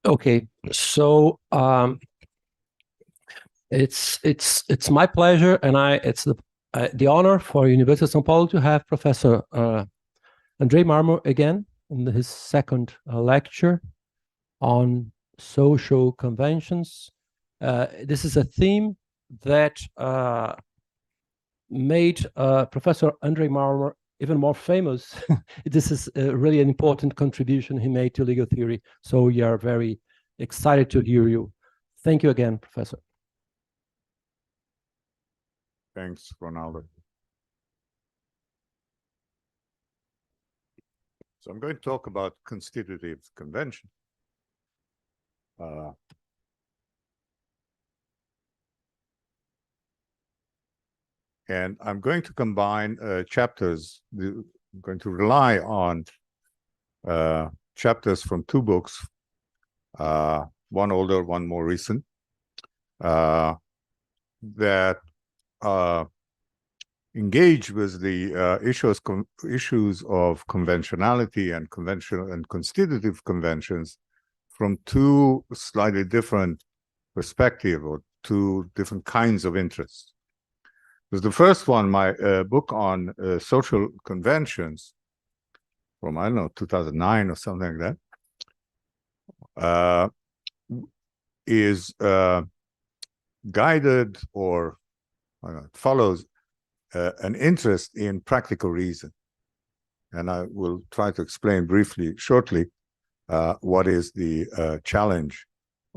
Okay, so it's my pleasure, and it's the honor for University of São Paulo to have Professor Andrei Marmor again in his second lecture on social conventions. This is a theme that made Professor Andrei Marmor even more famous. This is really an important contribution he made to legal theory. So we are very excited to hear you. Thank you again, Professor. Thanks, Ronaldo. So I'm going to talk about constitutive convention. And I'm going to combine chapters. I'm going to rely on chapters from two books, one older, one more recent, that engage with the issues of conventionality and conventional and constitutive conventions from two slightly different perspectives or two different kinds of interests. Because the first one, my book on social conventions from, I don't know, 2009 or something like that, is guided or follows an interest in practical reason. And I will try to explain briefly, shortly, what is the challenge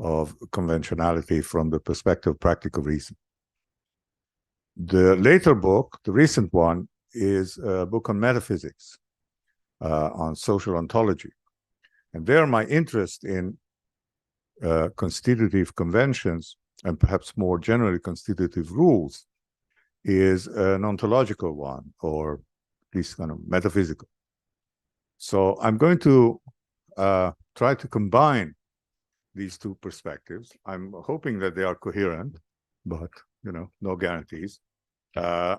of conventionality from the perspective of practical reason. The later book, the recent one, is a book on metaphysics, on social ontology. And there my interest in constitutive conventions, and perhaps more generally constitutive rules, is an ontological one, or at least kind of metaphysical. So I'm going to try to combine these two perspectives. I'm hoping that they are coherent, but no guarantees. Yeah,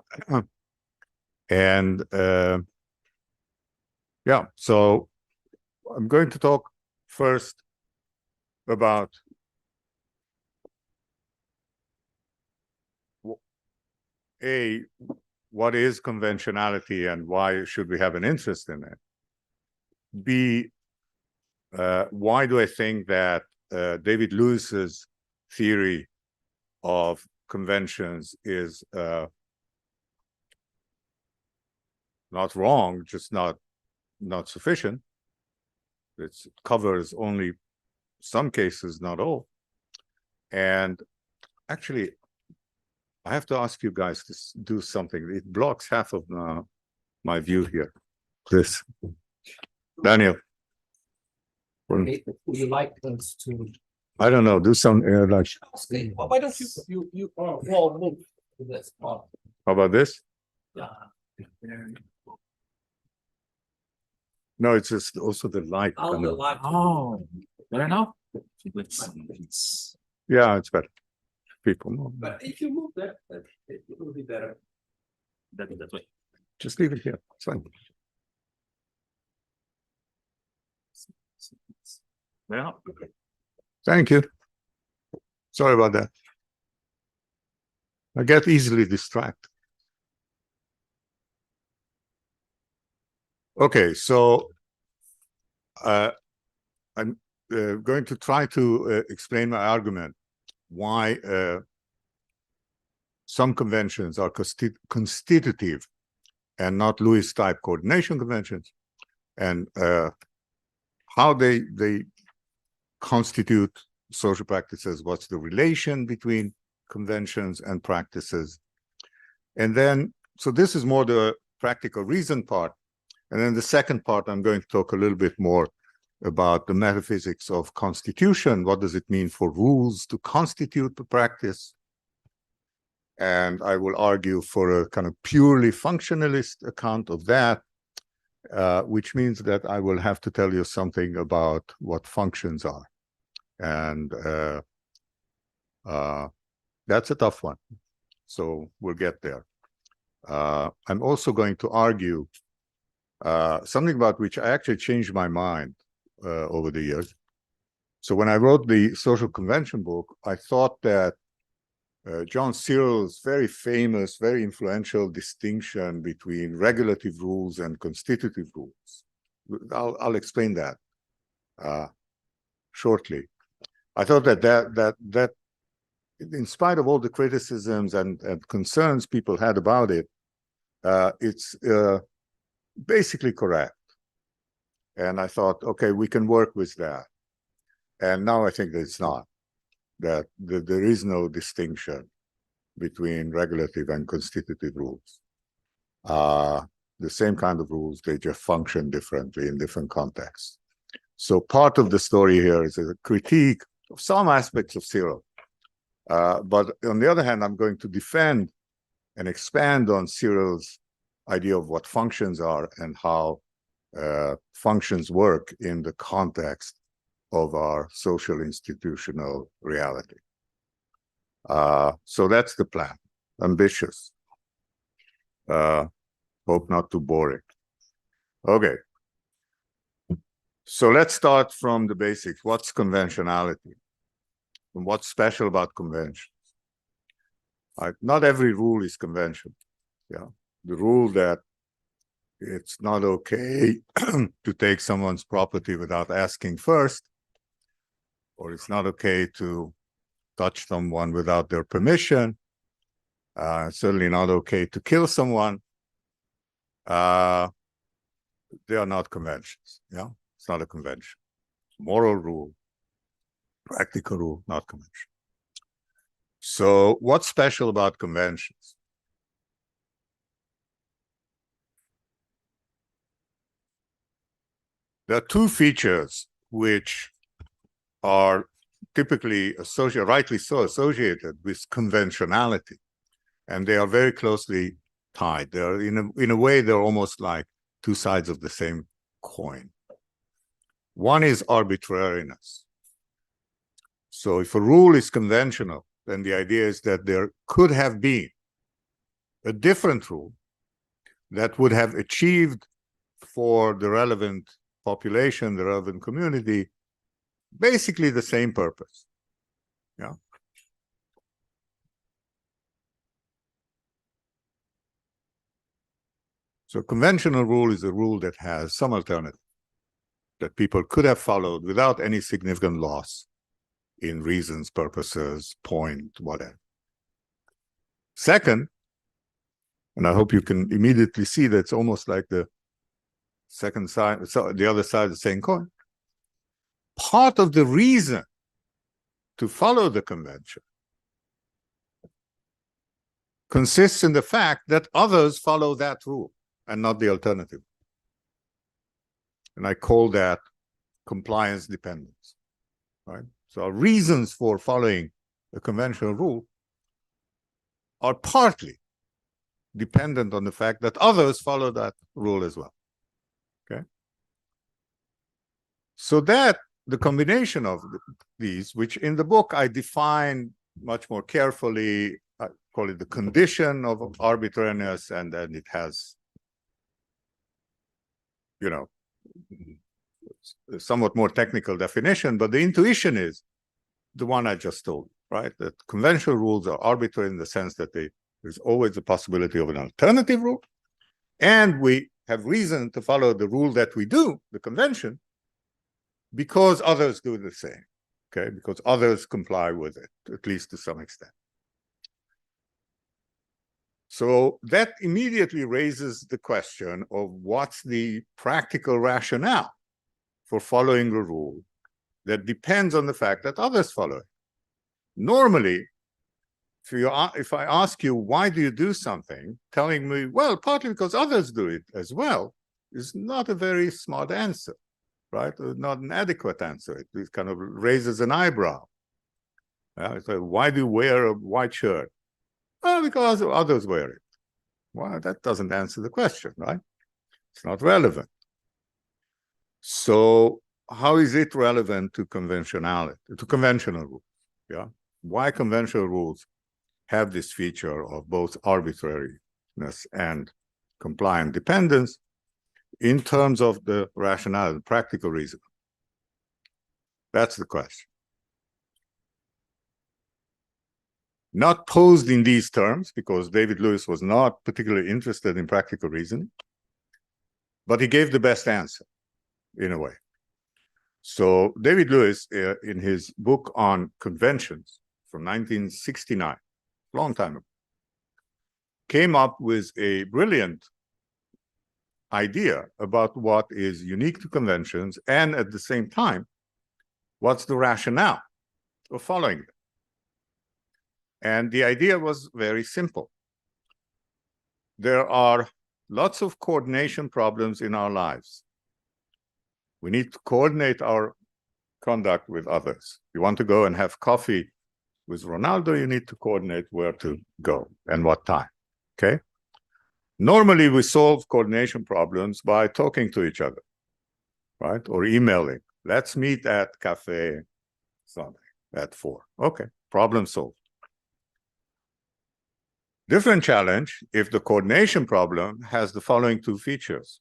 so I'm going to talk first about what is conventionality and why should we have an interest in it? B, why do I think that David Lewis's theory of conventions is not wrong, just not sufficient? It covers only some cases, not all. And actually, I have to ask you guys to do something. It blocks half of my view here. This, Daniel. Okay. Would you like us to? I don't know. Do some like. Okay. Well, why don't you well move to this part? How about this? Yeah. No, it's just also the light. Oh, the light. Oh, better now? Yeah, it's better. People know. But if you move that, it will be better. That way. Just leave it here. It's fine. Well, thank you. Sorry about that. I get easily distracted. Okay, so I'm going to try to explain my argument why some conventions are constitutive and not Lewis type coordination conventions, and how they constitute social practices, what's the relation between conventions and practices. And then, so this is more the practical reason part. And then the second part, I'm going to talk a little bit more about the metaphysics of constitution. What does it mean for rules to constitute the practice? And I will argue for a kind of purely functionalist account of that, which means that I will have to tell you something about what functions are. And that's a tough one. So we'll get there. I'm also going to argue something about which I actually changed my mind over the years. So when I wrote the social convention book, I thought that John Searle's very famous, very influential distinction between regulative rules and constitutive rules. I'll explain that shortly. I thought that in spite of all the criticisms and concerns people had about it, it's basically correct. And I thought, okay, we can work with that. And now I think that it's not, that there is no distinction between regulative and constitutive rules. The same kind of rules, they just function differently in different contexts. So part of the story here is a critique of some aspects of Searle. But on the other hand, I'm going to defend and expand on Searle's idea of what functions are and how functions work in the context of our social institutional reality. So that's the plan. Ambitious. Hope not too boring. Okay. So let's start from the basics. What's conventionality? And what's special about conventions? Not every rule is convention. Yeah. The rule that it's not okay to take someone's property without asking first, or it's not okay to touch someone without their permission, certainly not okay to kill someone. They are not conventions. Yeah, it's not a convention. Moral rule, practical rule, not convention. So what's special about conventions? There are two features which are typically associated, rightly so, associated with conventionality, and they are very closely tied. They're in a way, they're almost like two sides of the same coin. One is arbitrariness. So if a rule is conventional, then the idea is that there could have been a different rule that would have achieved for the relevant population, the relevant community, basically the same purpose. Yeah. So conventional rule is a rule that has some alternative that people could have followed without any significant loss in reasons, purposes, point, whatever. Second, and I hope you can immediately see that it's almost like the second side, so the other side of the same coin. Part of the reason to follow the convention consists in the fact that others follow that rule and not the alternative. And I call that compliance dependence, right? So our reasons for following a conventional rule are partly dependent on the fact that others follow that rule as well, okay? So that the combination of these, which in the book I define much more carefully, I call it the condition of arbitrariness, and then it has, you know, somewhat more technical definition, but the intuition is the one I just told, right? That conventional rules are arbitrary in the sense that there's always the possibility of an alternative rule, and we have reason to follow the rule that we do, the convention, because others do the same, okay? Because others comply with it, at least to some extent. So that immediately raises the question of what's the practical rationale for following a rule that depends on the fact that others follow it. Normally, if I ask you, why do you do something, telling me, well, partly because others do it as well, is not a very smart answer, right? Not an adequate answer. It kind of raises an eyebrow. So why do you wear a white shirt? Well, because others wear it. Well, that doesn't answer the question, right? It's not relevant. So how is it relevant to conventionality, to conventional rules? Yeah. Why conventional rules have this feature of both arbitrariness and compliant dependence in terms of the rationale, the practical reason? That's the question. Not posed in these terms, because David Lewis was not particularly interested in practical reasoning, but he gave the best answer, in a way. So David Lewis, in his book on conventions from 1969, long time ago, came up with a brilliant idea about what is unique to conventions, and at the same time, what's the rationale of following them. And the idea was very simple. There are lots of coordination problems in our lives. We need to coordinate our conduct with others. You want to go and have coffee with Ronaldo, you need to coordinate where to go and what time, okay? Normally, we solve coordination problems by talking to each other, right? Or emailing. Let's meet at cafe Sunday at 4. Okay, problem solved. Different challenge if the coordination problem has the following two features.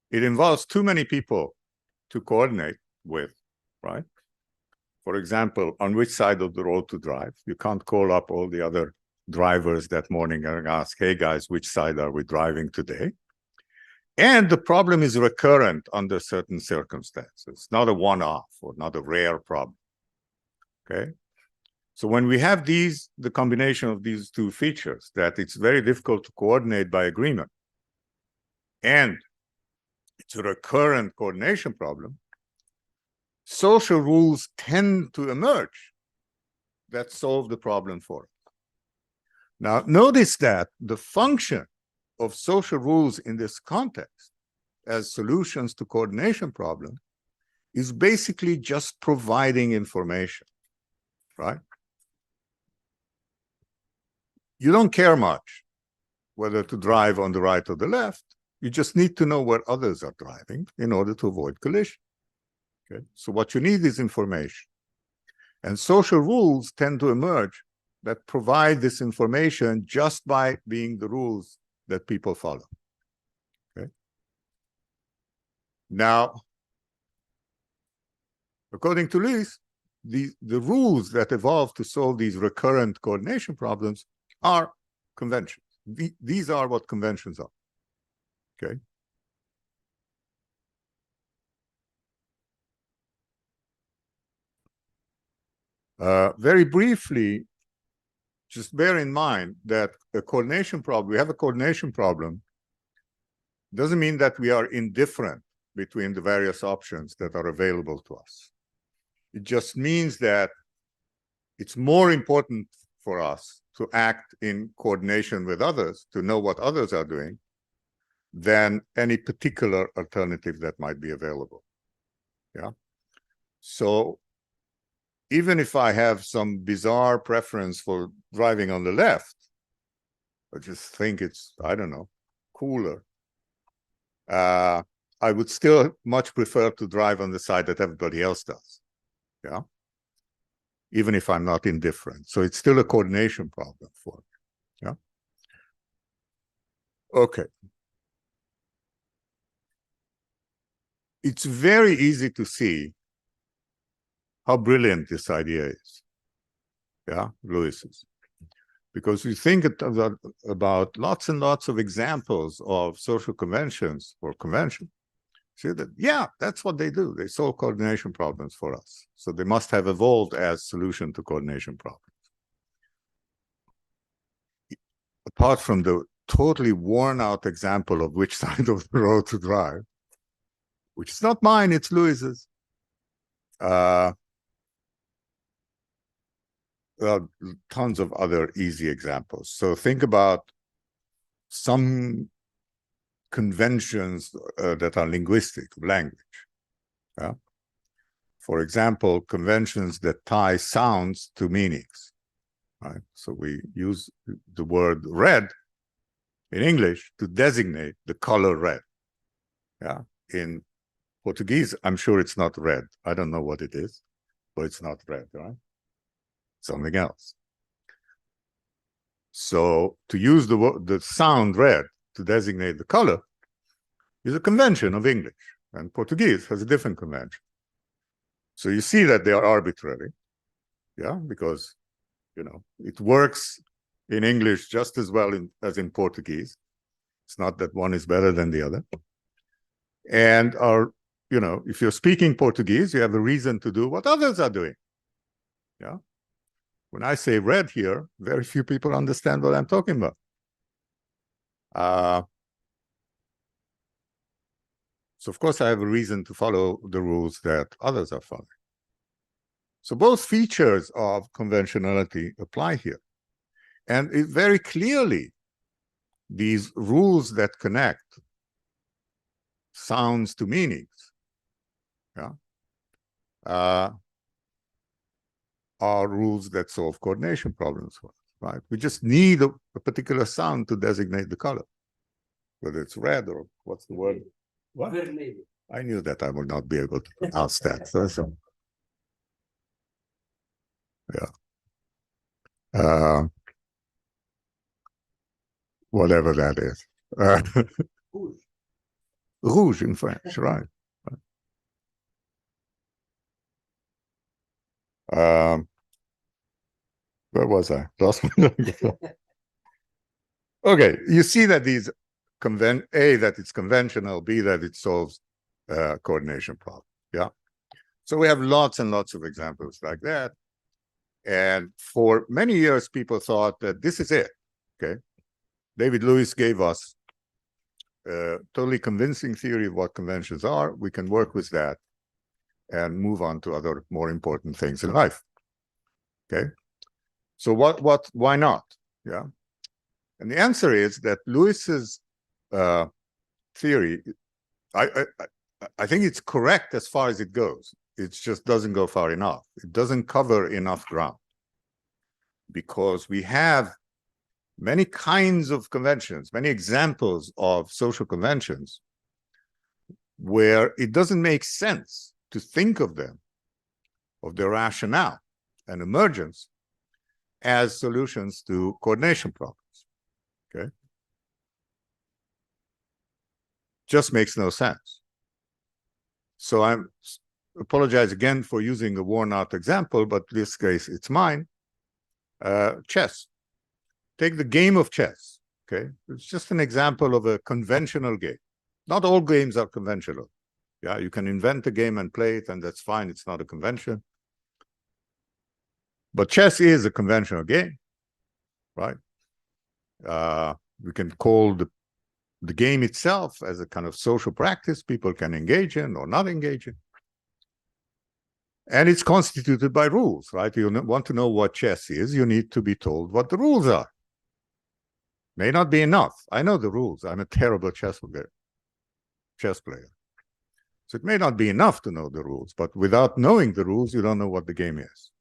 It involves too many people to coordinate with, right? For example, on which side of the road to drive. You can't call up all the other drivers that morning and ask, hey guys, which side are we driving today? And the problem is recurrent under certain circumstances, not a one-off or not a rare problem, okay? So when we have the combination of these two features, that it's very difficult to coordinate by agreement, and it's a recurrent coordination problem, social rules tend to emerge that solve the problem for us. Now, notice that the function of social rules in this context as solutions to coordination problems is basically just providing information, right? You don't care much whether to drive on the right or the left. You just need to know where others are driving in order to avoid collision. Okay? So what you need is information. And social rules tend to emerge that provide this information just by being the rules that people follow. Okay? Now, according to Lewis, the rules that evolve to solve these recurrent coordination problems are conventions. These are what conventions are. Okay? Very briefly, just bear in mind that a coordination problem, we have a coordination problem, doesn't mean that we are indifferent between the various options that are available to us. It just means that it's more important for us to act in coordination with others, to know what others are doing, than any particular alternative that might be available. Yeah. So even if I have some bizarre preference for driving on the left, I just think it's, I don't know, cooler, I would still much prefer to drive on the side that everybody else does. Yeah. Even if I'm not indifferent. So it's still a coordination problem for me. Yeah. Okay. It's very easy to see how brilliant this idea is. Yeah, Lewis's. Because you think about lots and lots of examples of social conventions or convention. See that, yeah, that's what they do. They solve coordination problems for us. So they must have evolved as solution to coordination problems. Apart from the totally worn out example of which side of the road to drive, which is not mine, it's Lewis's. Well, tons of other easy examples. So think about some conventions that are linguistic, language. Yeah? For example, conventions that tie sounds to meanings. Right? So we use the word red in English to designate the color red. Yeah? In Portuguese, I'm sure it's not red. I don't know what it is, but it's not red, right? Something else. So to use the sound red to designate the color is a convention of English, and Portuguese has a different convention. So you see that they are arbitrary, yeah, because, it works in English just as well as in Portuguese. It's not that one is better than the other. And if you're speaking Portuguese, you have a reason to do what others are doing. Yeah. When I say red here, very few people understand what I'm talking about. So of course I have a reason to follow the rules that others are following. So both features of conventionality apply here. And very clearly, these rules that connect sounds to meanings, yeah, are rules that solve coordination problems for us, right? We just need a particular sound to designate the color, whether it's red or what's the word? What? I knew that I would not be able to pronounce that. So yeah. Whatever that is. Rouge in French, right. Where was I? Lost my Okay, you see that these A, that it's conventional, B, that it solves coordination problems. Yeah. So we have lots and lots of examples like that. And for many years, people thought that this is it. Okay. David Lewis gave us a totally convincing theory of what conventions are. We can work with that and move on to other more important things in life. Okay. So why not? Yeah. And the answer is that Lewis's theory, I think it's correct as far as it goes. It just doesn't go far enough. It doesn't cover enough ground, because we have many kinds of conventions, many examples of social conventions where it doesn't make sense to think of them, of their rationale and emergence, as solutions to coordination problems. Okay? Just makes no sense. So I apologize again for using a worn-out example, but in this case, it's mine. Chess. Take the game of chess. Okay, it's just an example of a conventional game. Not all games are conventional. Yeah, you can invent a game and play it, and that's fine. It's not a convention. But chess is a conventional game, right? We can call the game itself as a kind of social practice people can engage in or not engage in. And it's constituted by rules, right? You want to know what chess is, you need to be told what the rules are. May not be enough. I know the rules. I'm a terrible chess player. So it may not be enough to know the rules, but without knowing the rules, you don't know what the game is.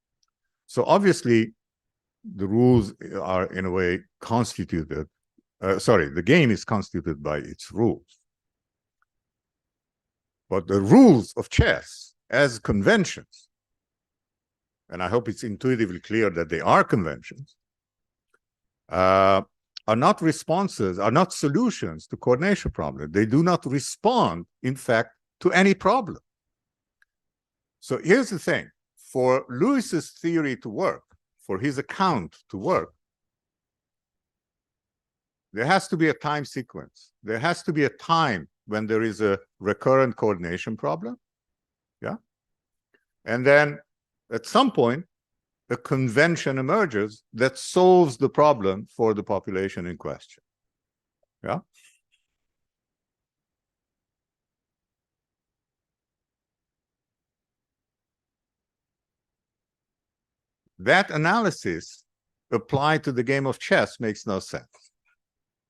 So obviously, the rules are in a way constituted. The game is constituted by its rules. But the rules of chess as conventions, and I hope it's intuitively clear that they are conventions, are not responses, are not solutions to coordination problems. They do not respond, in fact, to any problem. So here's the thing. For Lewis's theory to work, for his account to work, there has to be a time sequence. There has to be a time when there is a recurrent coordination problem. Yeah. And then at some point, a convention emerges that solves the problem for the population in question. Yeah. That analysis applied to the game of chess makes no sense.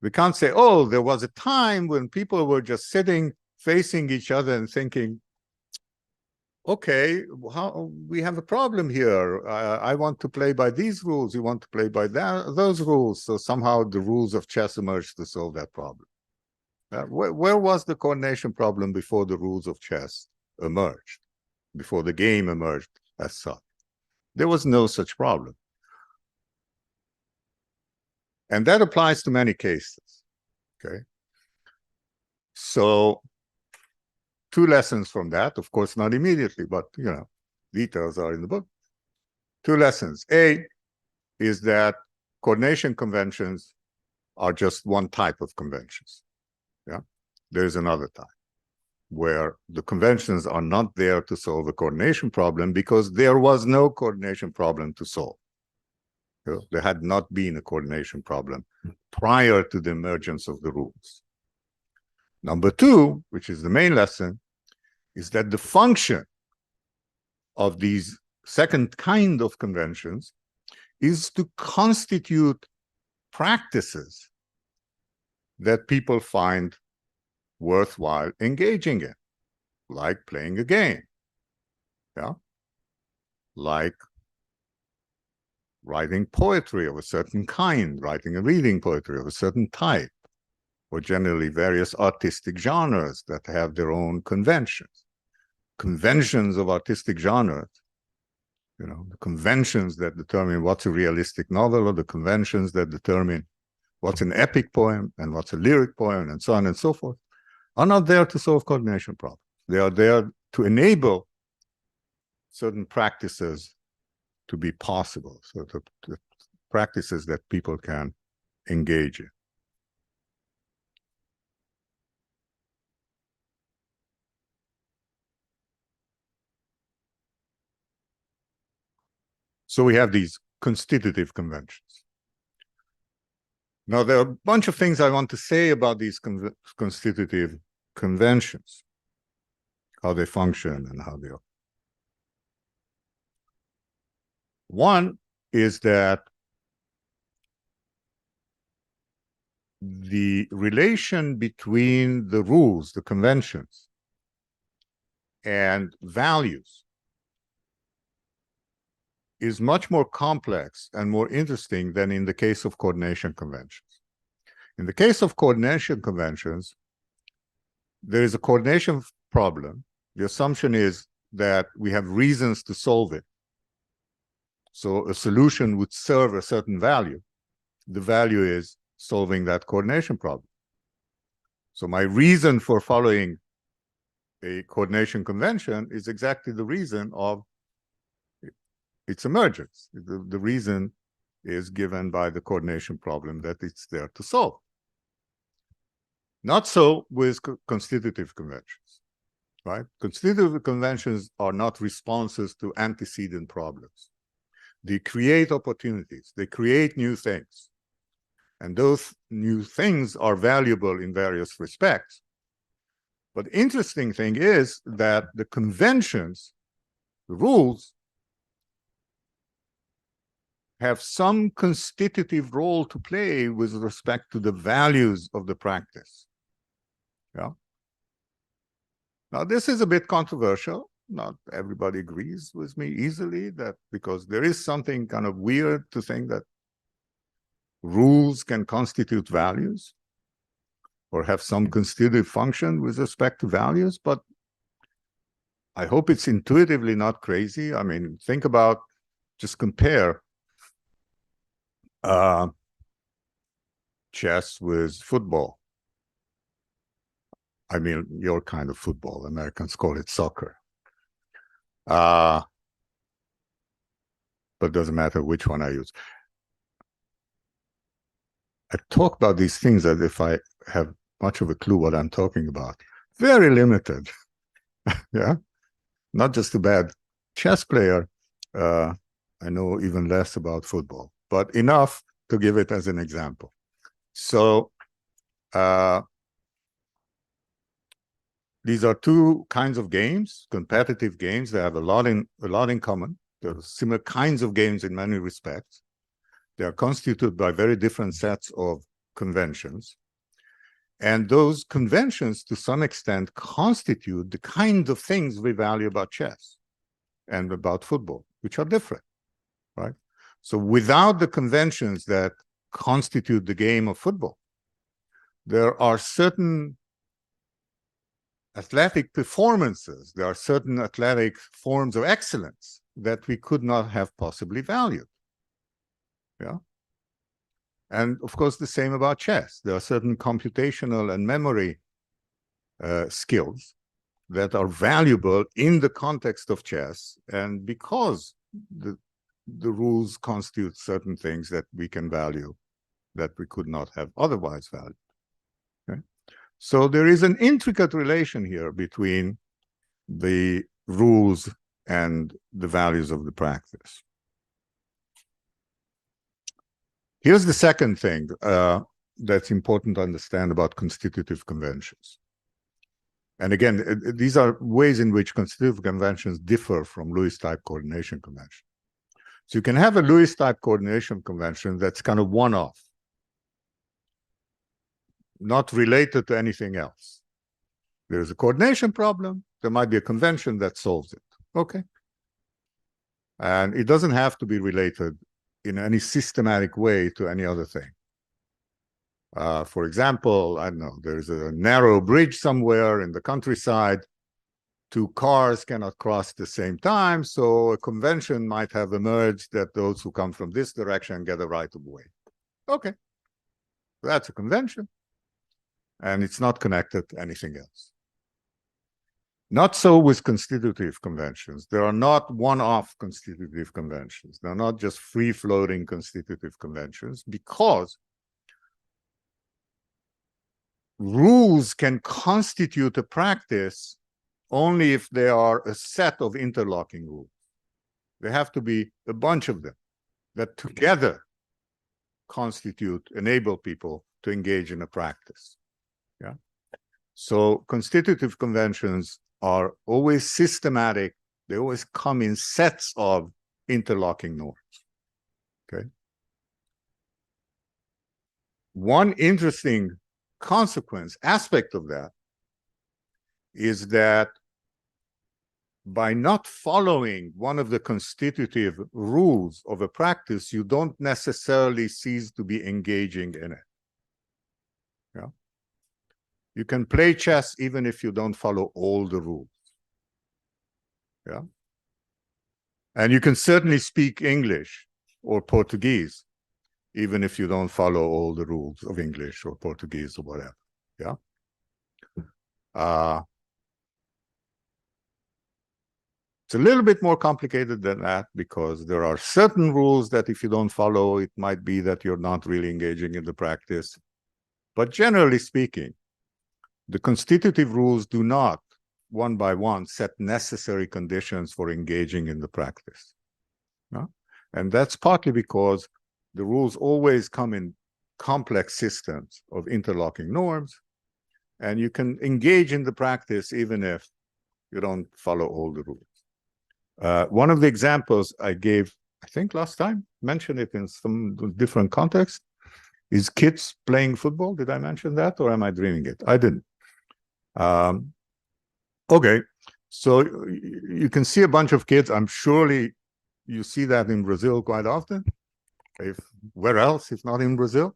We can't say, oh, there was a time when people were just sitting, facing each other and thinking, okay, we have a problem here. I want to play by these rules. You want to play by those rules. So somehow the rules of chess emerged to solve that problem. Where was the coordination problem before the rules of chess emerged, before the game emerged as such? There was no such problem. And that applies to many cases, okay? So 2 lessons from that, of course, not immediately, but, Details are in the book. 2 lessons. A is that coordination conventions are just one type of conventions. Yeah, there's another type where the conventions are not there to solve a coordination problem because there was no coordination problem to solve. You know, there had not been a coordination problem prior to the emergence of the rules. Number 2, which is the main lesson, is that the function of these second kind of conventions is to constitute practices that people find worthwhile engaging in, like playing a game, yeah, like writing poetry of a certain kind, writing and reading poetry of a certain type, or generally various artistic genres that have their own conventions. Conventions of artistic genres, you know, the conventions that determine what's a realistic novel, or the conventions that determine what's an epic poem and what's a lyric poem, and so on and so forth, are not there to solve coordination problems. They are there to enable certain practices to be possible, so the practices that people can engage in. So we have these constitutive conventions. Now, there are a bunch of things I want to say about these constitutive conventions, how they function and how they are. One is that the relation between the rules, the conventions, and values is much more complex and more interesting than in the case of coordination conventions. In the case of coordination conventions, there is a coordination problem. The assumption is that we have reasons to solve it. So a solution would serve a certain value. The value is solving that coordination problem. So my reason for following a coordination convention is exactly the reason of its emergence. The reason is given by the coordination problem that it's there to solve. Not so with constitutive conventions, right? Constitutive conventions are not responses to antecedent problems. They create opportunities. They create new things. And those new things are valuable in various respects. But the interesting thing is that the conventions, the rules, have some constitutive role to play with respect to the values of the practice. Yeah. Now, this is a bit controversial. Not everybody agrees with me easily, that because there is something kind of weird to think that rules can constitute values or have some constitutive function with respect to values, but I hope it's intuitively not crazy. I mean, think about, just compare chess with football. I mean, your kind of football. Americans call it soccer. But it doesn't matter which one I use. I talk about these things as if I have much of a clue what I'm talking about. Very limited. Yeah. Not just a bad chess player. I know even less about football, but enough to give it as an example. So these are two kinds of games, competitive games. They have a lot in common. There are similar kinds of games in many respects. They are constituted by very different sets of conventions. And those conventions, to some extent, constitute the kind of things we value about chess and about football, which are different, right? So without the conventions that constitute the game of football, there are certain athletic performances, there are certain athletic forms of excellence that we could not have possibly valued. Yeah. And of course, the same about chess. There are certain computational and memory skills that are valuable in the context of chess, and because the rules constitute certain things that we can value that we could not have otherwise valued. Okay? So there is an intricate relation here between the rules and the values of the practice. Here's the second thing that's important to understand about constitutive conventions. And again, these are ways in which constitutive conventions differ from Lewis-type coordination convention. So you can have a Lewis-type coordination convention that's kind of one-off, not related to anything else. There's a coordination problem, there might be a convention that solves it. Okay. And it doesn't have to be related in any systematic way to any other thing. For example, I don't know, there's a narrow bridge somewhere in the countryside. Two cars cannot cross at the same time, so a convention might have emerged that those who come from this direction get a right of way. Okay, that's a convention, and it's not connected to anything else. Not so with constitutive conventions. There are not one-off constitutive conventions. They're not just free-floating constitutive conventions, because rules can constitute a practice only if they are a set of interlocking rules. There have to be a bunch of them that together enable people to engage in a practice. Yeah. So constitutive conventions are always systematic. They always come in sets of interlocking norms. Okay. One interesting aspect of that is that by not following one of the constitutive rules of a practice, you don't necessarily cease to be engaging in it. Yeah. You can play chess even if you don't follow all the rules. Yeah. And you can certainly speak English or Portuguese even if you don't follow all the rules of English or Portuguese or whatever. Yeah. It's a little bit more complicated than that, because there are certain rules that if you don't follow, it might be that you're not really engaging in the practice. But generally speaking, the constitutive rules do not, one by one, set necessary conditions for engaging in the practice. No? And that's partly because the rules always come in complex systems of interlocking norms, and you can engage in the practice even if you don't follow all the rules. One of the examples I gave, I think last time, mentioned it in some different context, is kids playing football. Did I mention that, or am I dreaming it? I didn't. Okay, so you can see a bunch of kids. I'm surely you see that in Brazil quite often. Where else, if not in Brazil?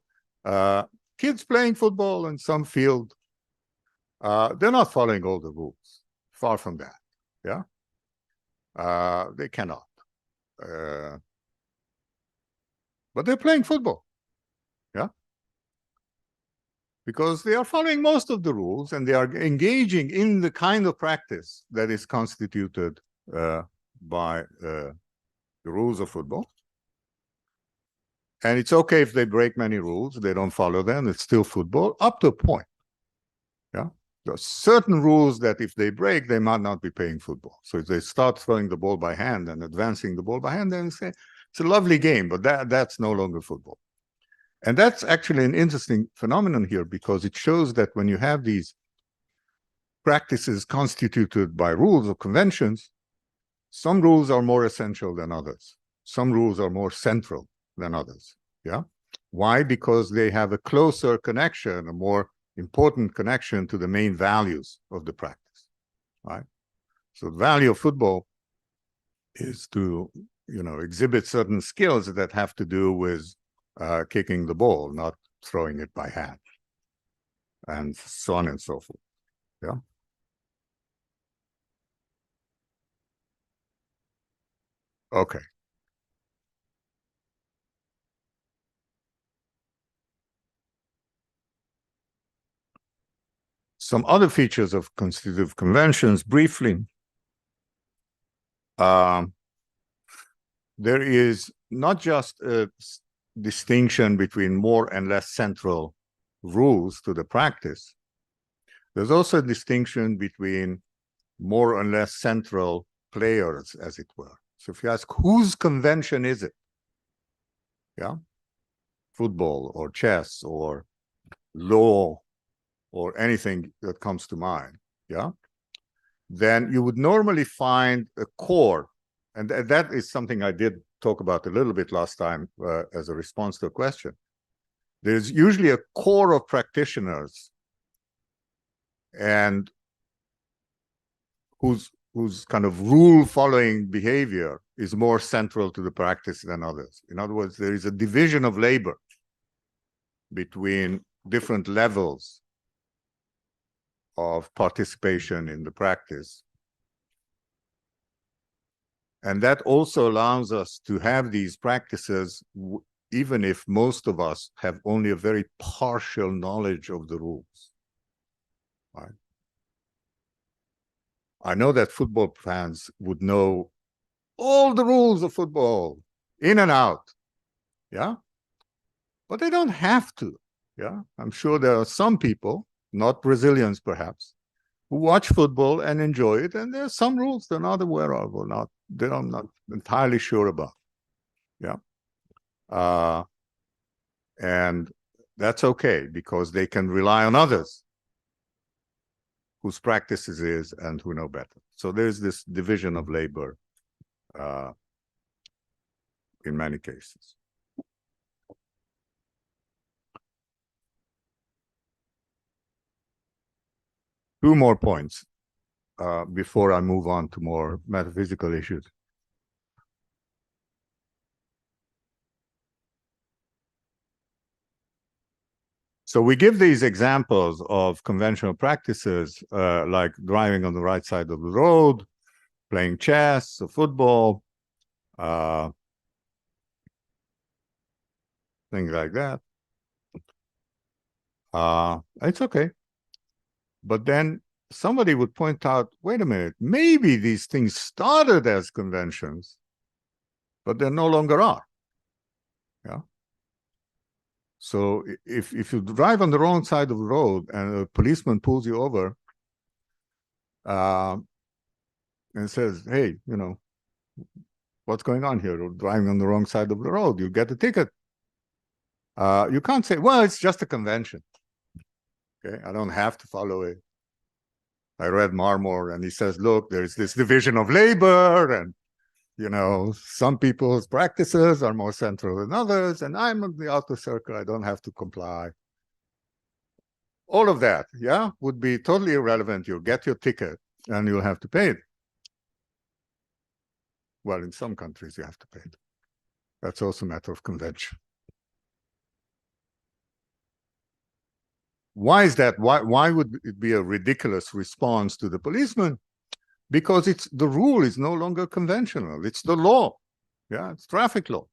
Kids playing football in some field. They're not following all the rules. Far from that. Yeah. They cannot. But they're playing football. Yeah. Because they are following most of the rules, and they are engaging in the kind of practice that is constituted by the rules of football. And it's okay if they break many rules, they don't follow them, it's still football, up to a point. Yeah. There are certain rules that if they break, they might not be playing football. So if they start throwing the ball by hand and advancing the ball by hand, then say, it's a lovely game, but that's no longer football. And that's actually an interesting phenomenon here, because it shows that when you have these practices constituted by rules or conventions, some rules are more essential than others. Some rules are more central than others. Yeah. Why? Because they have a closer connection, a more important connection to the main values of the practice. Right. So the value of football is to, exhibit certain skills that have to do with kicking the ball, not throwing it by hand, and so on and so forth. Yeah. Okay. some other features of constitutive conventions briefly. There is not just a distinction between more and less central rules to the practice. There's also a distinction between more and less central players, as it were. So if you ask, whose convention is it? Yeah, football or chess or law or anything that comes to mind, yeah, then you would normally find a core. And that is something I did talk about a little bit last time as a response to a question. There's usually a core of practitioners and whose kind of rule-following behavior is more central to the practice than others. In other words, there is a division of labor between different levels of participation in the practice. And that also allows us to have these practices, even if most of us have only a very partial knowledge of the rules. Right? I know that football fans would know all the rules of football, in and out. Yeah? But they don't have to. Yeah? I'm sure there are some people, not Brazilians perhaps, who watch football and enjoy it, and there are some rules they're not aware of or not, they're not entirely sure about. Yeah. And that's okay, because they can rely on others whose practices is and who know better. So there's this division of labor in many cases. Two more points before I move on to more metaphysical issues. So we give these examples of conventional practices like driving on the right side of the road, playing chess or football, things like that. It's okay. But then somebody would point out, wait a minute, maybe these things started as conventions, but they no longer are. Yeah. So if you drive on the wrong side of the road and a policeman pulls you over and says, hey, you know, what's going on here? You're driving on the wrong side of the road. You get a ticket. You can't say, well, it's just a convention. Okay, I don't have to follow it. I read Marmor, and he says, look, there's this division of labor, and you know, some people's practices are more central than others, and I'm in the outer circle. I don't have to comply. All of that, yeah, would be totally irrelevant. You'll get your ticket, and you'll have to pay it. Well, in some countries, you have to pay it. That's also a matter of convention. Why is that? Why would it be a ridiculous response to the policeman? Because the rule is no longer conventional. It's the law. Yeah, it's traffic law.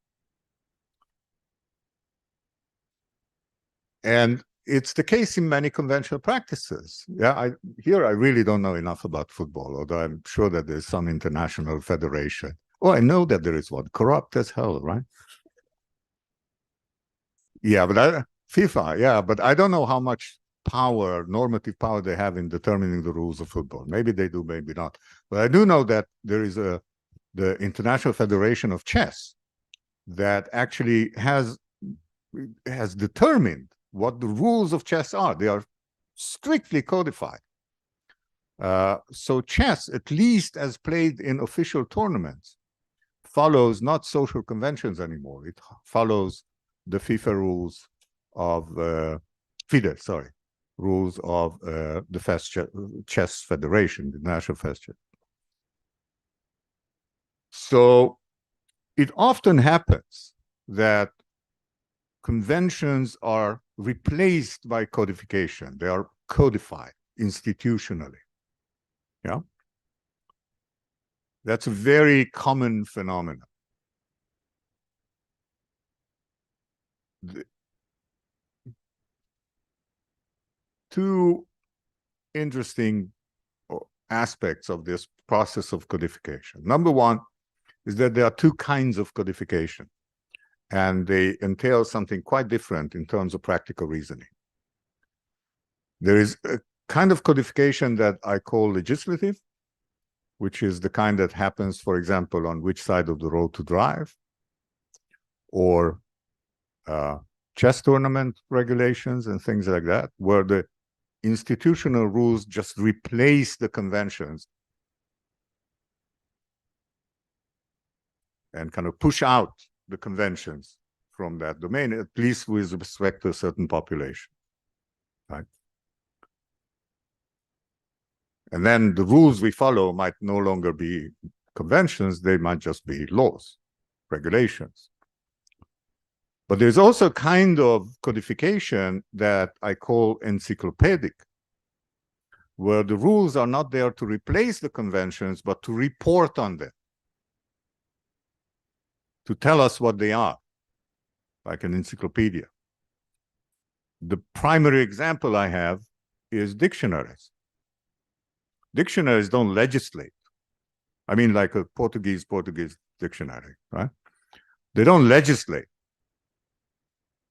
And it's the case in many conventional practices. Yeah, I really don't know enough about football, although I'm sure that there's some international federation. Oh, I know that there is one, corrupt as hell, right? Yeah, but FIFA, yeah, but I don't know how much power, normative power they have in determining the rules of football. Maybe they do, maybe not. But I do know that there is the International Federation of Chess that actually has determined what the rules of chess are. They are strictly codified. So chess, at least as played in official tournaments, follows not social conventions anymore. It follows the FIFA rules of FIDE, sorry, rules of the Chess Federation, the National Fast Chess. So it often happens that conventions are replaced by codification. They are codified institutionally. Yeah. That's a very common phenomenon. To interesting aspects of this process of codification. Number one is that there are two kinds of codification, and they entail something quite different in terms of practical reasoning. There is a kind of codification that I call legislative, which is the kind that happens, for example, on which side of the road to drive, or chess tournament regulations and things like that, where the institutional rules just replace the conventions and kind of push out the conventions from that domain, at least with respect to a certain population, right? And then the rules we follow might no longer be conventions, they might just be laws, regulations. But there's also a kind of codification that I call encyclopedic, where the rules are not there to replace the conventions, but to report on them, to tell us what they are, like an encyclopedia. The primary example I have is dictionaries. Dictionaries don't legislate. I mean, like a Portuguese dictionary, right? They don't legislate.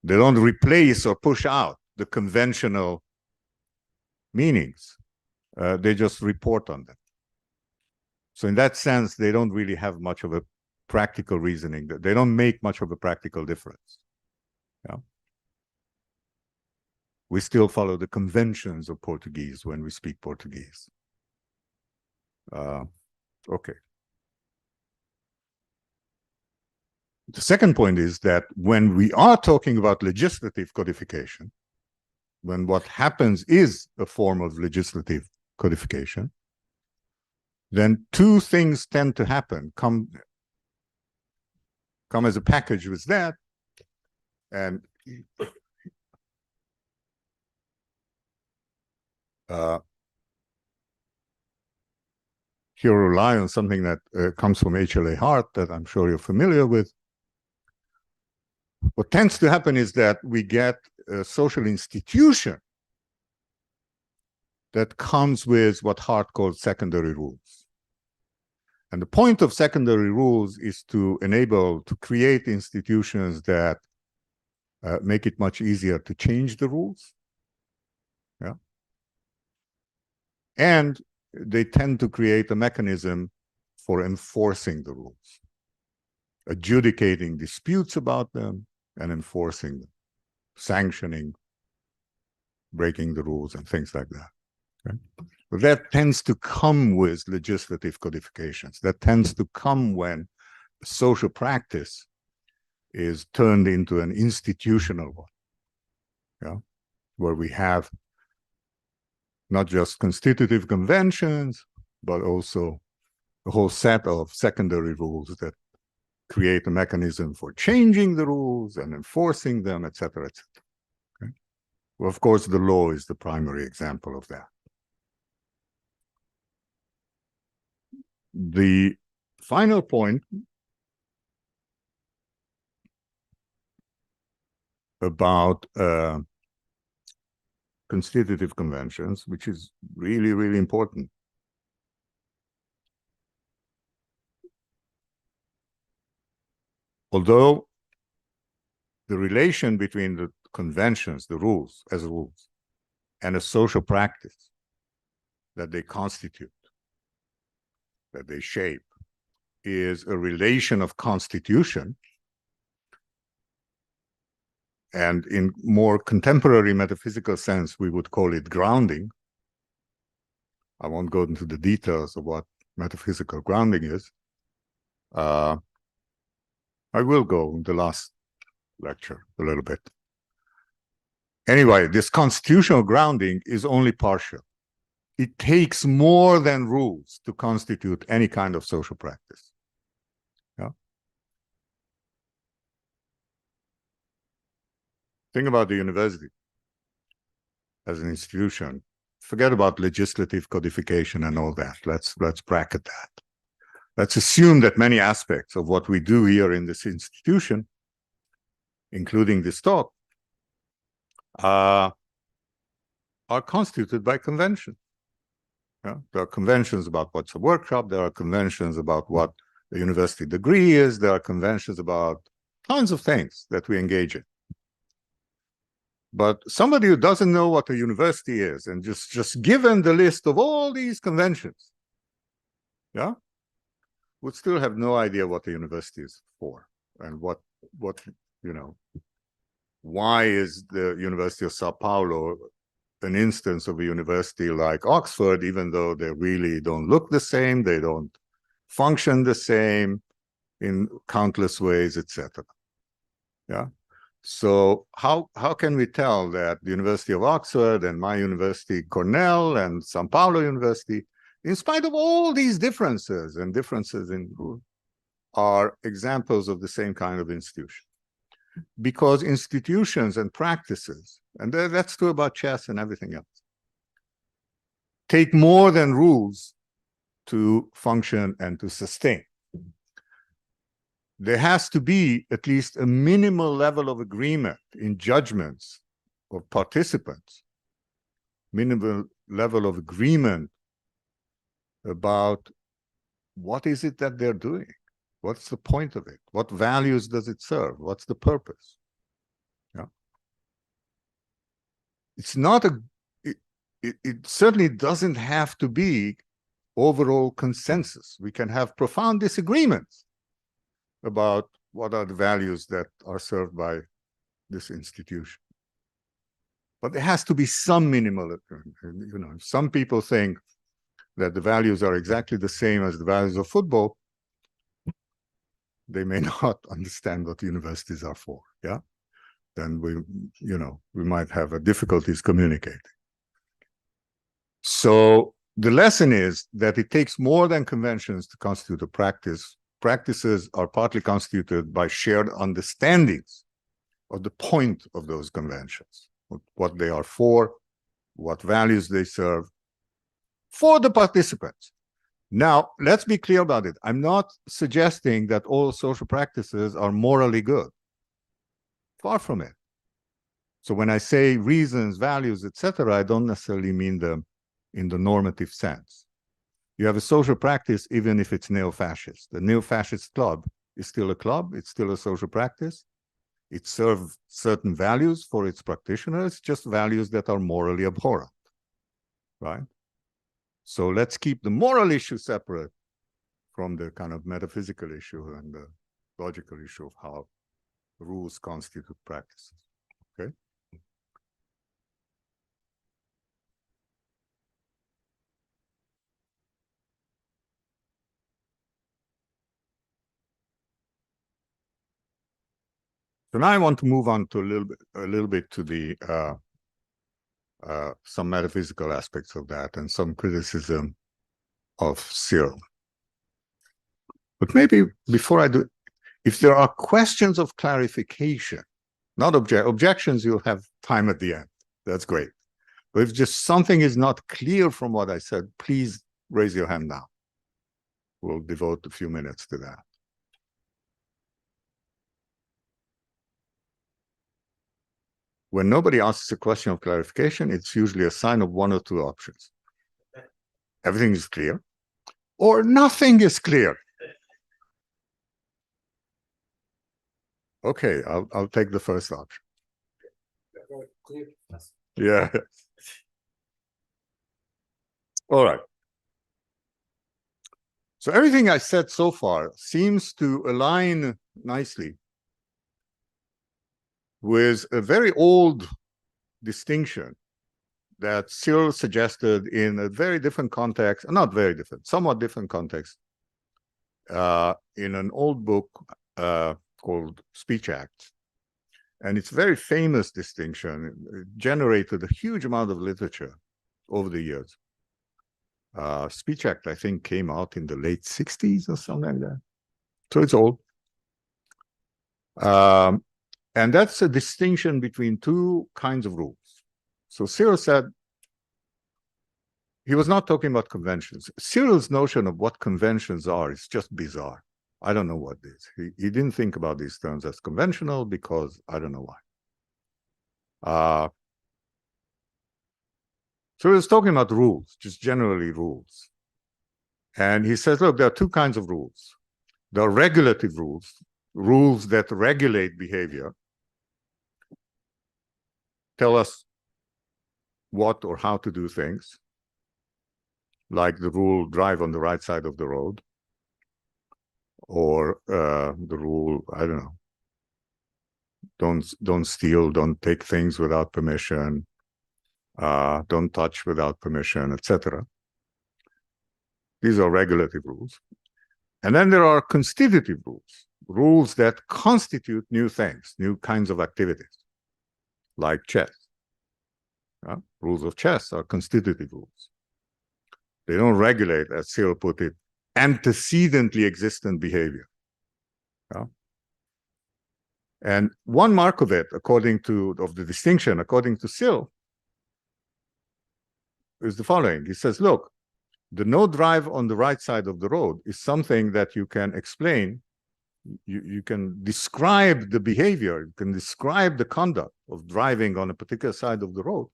They don't replace or push out the conventional meanings. They just report on them. So in that sense, they don't really have much of a practical reasoning. They don't make much of a practical difference. Yeah. We still follow the conventions of Portuguese when we speak Portuguese. Okay. The second point is that when we are talking about legislative codification, when what happens is a form of legislative codification, then two things tend to happen, come as a package with that, and here rely on something that comes from H.L.A. Hart that I'm sure you're familiar with. What tends to happen is that we get a social institution that comes with what Hart calls secondary rules. And the point of secondary rules is to create institutions that make it much easier to change the rules. Yeah. And they tend to create a mechanism for enforcing the rules, adjudicating disputes about them and enforcing them, sanctioning, breaking the rules and things like that. Okay? But that tends to come with legislative codifications. That tends to come when social practice is turned into an institutional one, yeah? Where we have not just constitutive conventions, but also a whole set of secondary rules that create a mechanism for changing the rules and enforcing them, etc., etc. Okay? Well, of course, the law is the primary example of that. The final point about constitutive conventions, which is really, really important. Although the relation between the conventions, the rules as rules, and a social practice that they constitute, that they shape, is a relation of constitution, and in more contemporary metaphysical sense, we would call it grounding. I won't go into the details of what metaphysical grounding is. I will go in the last lecture a little bit. Anyway, this constitutional grounding is only partial. It takes more than rules to constitute any kind of social practice. Yeah? Think about the university as an institution. Forget about legislative codification and all that. Let's bracket that. Let's assume that many aspects of what we do here in this institution, including this talk, are constituted by convention. Yeah? There are conventions about what's a workshop. There are conventions about what a university degree is. There are conventions about tons of things that we engage in. But somebody who doesn't know what a university is and just given the list of all these conventions, yeah, would still have no idea what a university is for and what why is the University of Sao Paulo an instance of a university like Oxford, even though they really don't look the same, they don't function the same in countless ways, etc. Yeah. So how can we tell that the University of Oxford and my university, Cornell, and São Paulo University, in spite of all these differences and differences in are examples of the same kind of institution? Because institutions and practices, and that's true about chess and everything else, take more than rules to function and to sustain. There has to be at least a minimal level of agreement in judgments of participants, minimal level of agreement about what is it that they're doing, what's the point of it, what values does it serve, what's the purpose. Yeah. It's not it certainly doesn't have to be overall consensus. We can have profound disagreements about what are the values that are served by this institution. But there has to be some minimal, some people think that the values are exactly the same as the values of football. They may not understand what universities are for, yeah? Then we might have difficulties communicating. So the lesson is that it takes more than conventions to constitute a practice. Practices are partly constituted by shared understandings of the point of those conventions, what they are for, what values they serve for the participants. Now, let's be clear about it. I'm not suggesting that all social practices are morally good. Far from it. So when I say reasons, values, etc., I don't necessarily mean them in the normative sense. You have a social practice even if it's neo-fascist. The neo-fascist club is still a club, it's still a social practice. It serves certain values for its practitioners, just values that are morally abhorrent, right? So let's keep the moral issue separate from the kind of metaphysical issue and the logical issue of how rules constitute practices, okay? So now I want to move on to a little bit to the some metaphysical aspects of that and some criticism of Cyril. But maybe before I do, if there are questions of clarification, not objections, you'll have time at the end. That's great. But if just something is not clear from what I said, please raise your hand now. We'll devote a few minutes to that. When nobody asks a question of clarification, it's usually a sign of one or two options. Everything is clear, or nothing is clear. Okay, I'll take the first option. Yeah. All right. So everything I said so far seems to align nicely with a very old distinction that Cyril suggested in a very different context, not very different, somewhat different context, in an old book called Speech Acts. And it's a very famous distinction. It generated a huge amount of literature over the years. Speech Act, I think, came out in the late 60s or something like that. So it's old. And that's a distinction between two kinds of rules. So Cyril said, he was not talking about conventions. Cyril's notion of what conventions are is just bizarre. I don't know what it is. He didn't think about these terms as conventional because I don't know why. So he was talking about rules, just generally rules. And he says, look, there are two kinds of rules. There are regulative rules, rules that regulate behavior, tell us what or how to do things, like the rule drive on the right side of the road, or the rule, I don't know, don't steal, don't take things without permission, don't touch without permission, etc. These are regulative rules. And then there are constitutive rules, rules that constitute new things, new kinds of activities, like chess. Rules of chess are constitutive rules. They don't regulate, as Searle put it, antecedently existent behavior. And one mark of it, of the distinction, according to Searle, is the following. He says, look, the no drive on the right side of the road is something that you can explain. You can describe the behavior, you can describe the conduct of driving on a particular side of the road,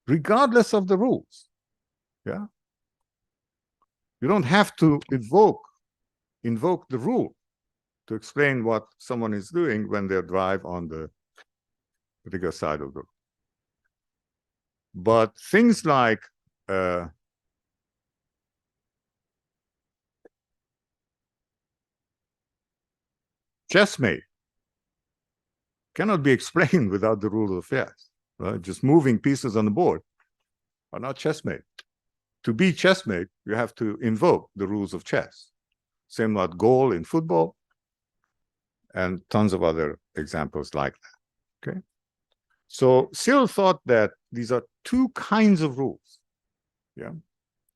regardless of the rules. Yeah. You don't have to invoke the rule to explain what someone is doing when they drive on the particular side of the road. But things like chessmate cannot be explained without the rule of chess. Right? Just moving pieces on the board are not chessmate. To be chessmate, you have to invoke the rules of chess. Same like goal in football, and tons of other examples like that. Okay. So Searle thought that these are two kinds of rules, yeah,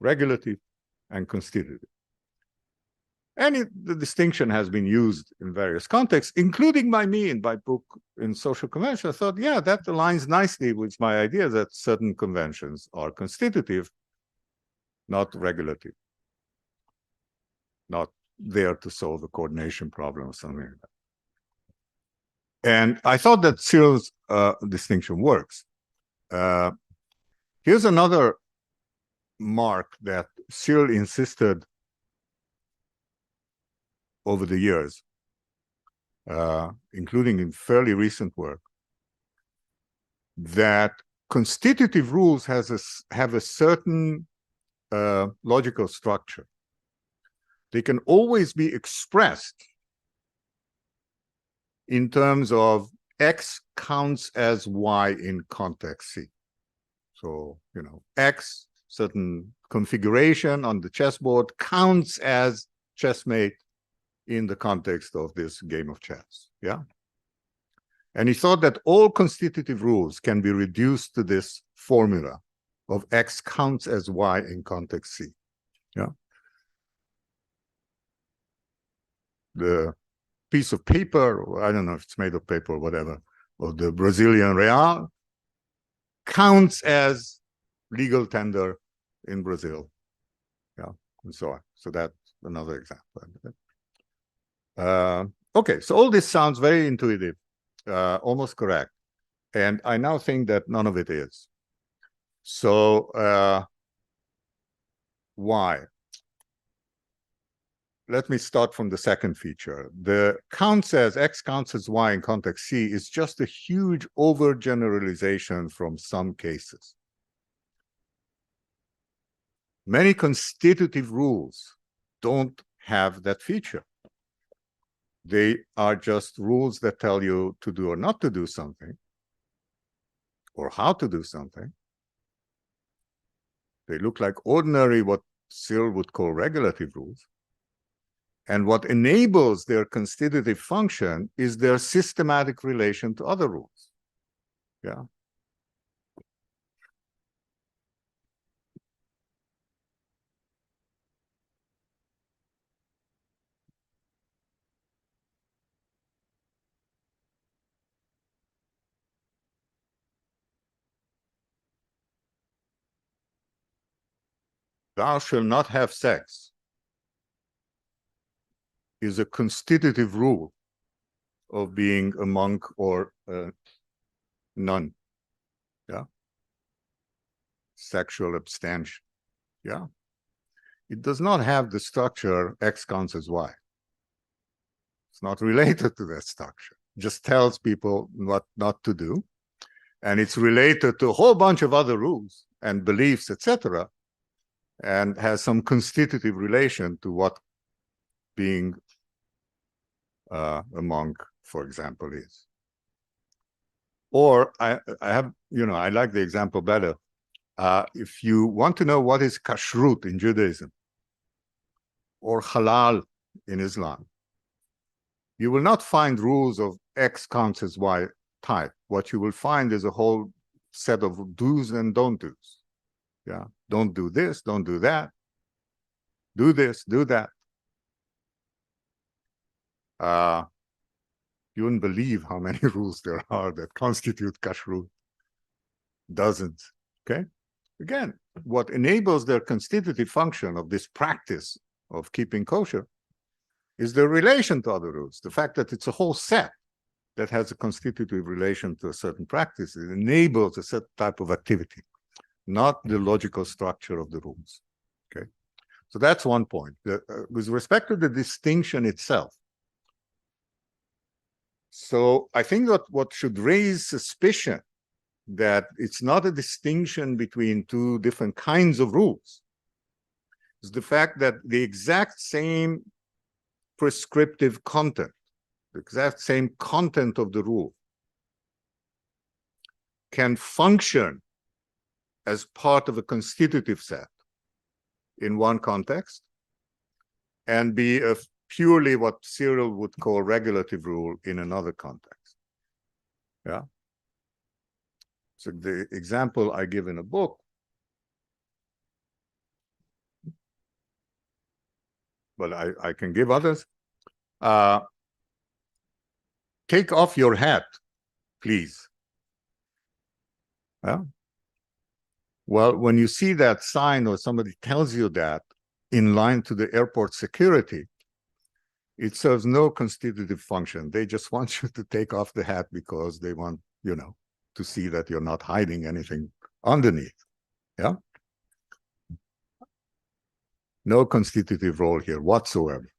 regulative and constitutive. And the distinction has been used in various contexts, including by me in my book in Social Convention. I thought, yeah, that aligns nicely with my idea that certain conventions are constitutive, not regulative, not there to solve a coordination problem or something like that. And I thought that Searle's distinction works. Here's another mark that Searle insisted over the years, including in fairly recent work, that constitutive rules have a certain logical structure. They can always be expressed in terms of X counts as Y in context C. So, X, certain configuration on the chessboard, counts as chessmate in the context of this game of chess. Yeah. And he thought that all constitutive rules can be reduced to this formula of X counts as Y in context C. Yeah. The piece of paper, or I don't know if it's made of paper or whatever, or the Brazilian real counts as legal tender in Brazil. Yeah, and so on. So that's another example. Okay, so all this sounds very intuitive, almost correct. And I now think that none of it is. So why? Let me start from the second feature. The counts as X counts as Y in context C is just a huge overgeneralization from some cases. Many constitutive rules don't have that feature. They are just rules that tell you to do or not to do something, or how to do something. They look like ordinary, what Searle would call regulative rules. And what enables their constitutive function is their systematic relation to other rules. Yeah. Thou shalt not have sex is a constitutive rule of being a monk or a nun. Yeah. sexual abstention. Yeah. It does not have the structure X counts as Y. It's not related to that structure. It just tells people what not to do. And it's related to a whole bunch of other rules and beliefs, etc., and has some constitutive relation to what being a monk, for example, is. Or I like the example better. If you want to know what is kashrut in Judaism or halal in Islam, you will not find rules of X counts as Y type. What you will find is a whole set of do's and don't do's. Yeah, don't do this, don't do that. Do this, do that. You wouldn't believe how many rules there are that constitute kashrut. Dozens. Okay. Again, what enables their constitutive function of this practice of keeping kosher is the relation to other rules. The fact that it's a whole set that has a constitutive relation to a certain practice. It enables a certain type of activity, not the logical structure of the rules. Okay. So that's one point. With respect to the distinction itself, so I think that what should raise suspicion that it's not a distinction between two different kinds of rules is the fact that the exact same prescriptive content, the exact same content of the rule can function as part of a constitutive set in one context and be a purely what Cyril would call regulative rule in another context. Yeah. So the example I give in a book, but I can give others. Take off your hat, please. Yeah. Well, when you see that sign or somebody tells you that in line to the airport security, it serves no constitutive function. They just want you to take off the hat because they want, to see that you're not hiding anything underneath. Yeah. No constitutive role here whatsoever.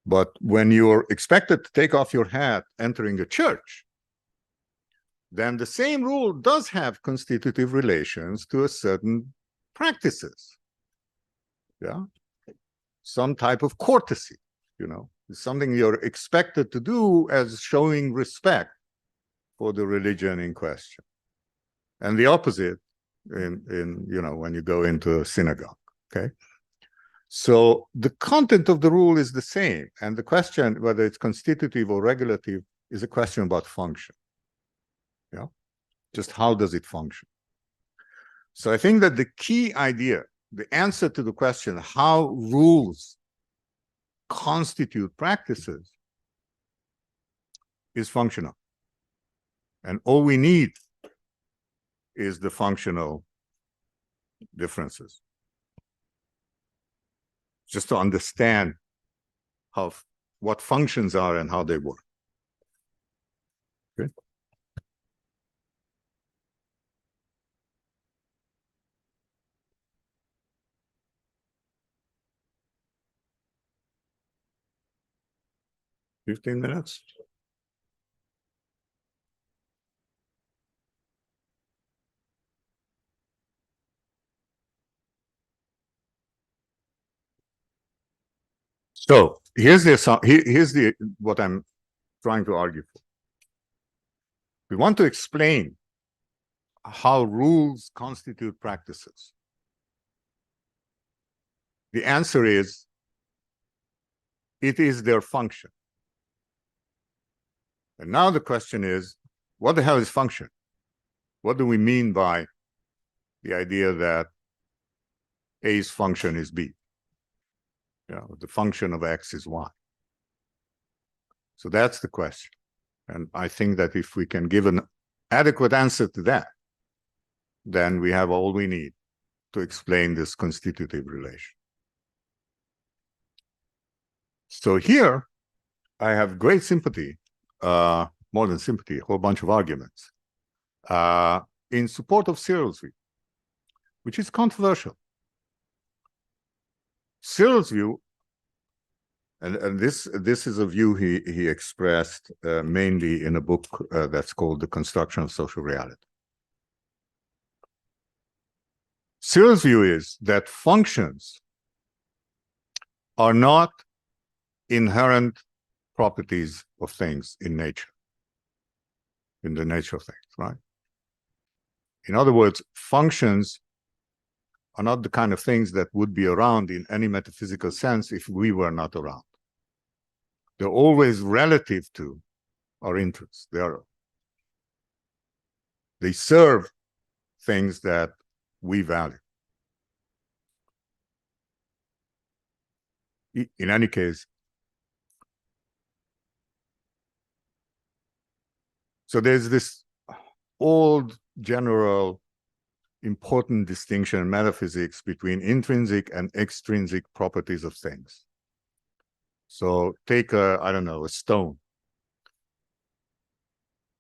But when you're expected to take off your hat entering a church, then the same rule does have constitutive relations to a certain practices. Yeah. Some type of courtesy, something you're expected to do as showing respect for the religion in question. And the opposite in when you go into a synagogue. Okay. So the content of the rule is the same. And the question, whether it's constitutive or regulative, is a question about function. Yeah. Just how does it function? So I think that the key idea, the answer to the question, how rules constitute practices, is functional. And all we need is the functional differences. Just to understand what functions are and how they work. Okay. $15 minutes. So here's what I'm trying to argue for. We want to explain how rules constitute practices. The answer is, it is their function. And now the question is, what the hell is function? What do we mean by the idea that A's function is B? The function of X is Y. So that's the question. And I think that if we can give an adequate answer to that, then we have all we need to explain this constitutive relation. So here, I have great sympathy, more than sympathy, a whole bunch of arguments, in support of Cyril's view. which is controversial. Searle's view, and this is a view he expressed mainly in a book that's called The Construction of Social Reality. Searle's view is that functions are not inherent properties of things in nature, in the nature of things, right? In other words, functions are not the kind of things that would be around in any metaphysical sense if we were not around. They're always relative to our interests. They serve things that we value. In any case, so there's this old general important distinction in metaphysics between intrinsic and extrinsic properties of things. So take I don't know, a stone.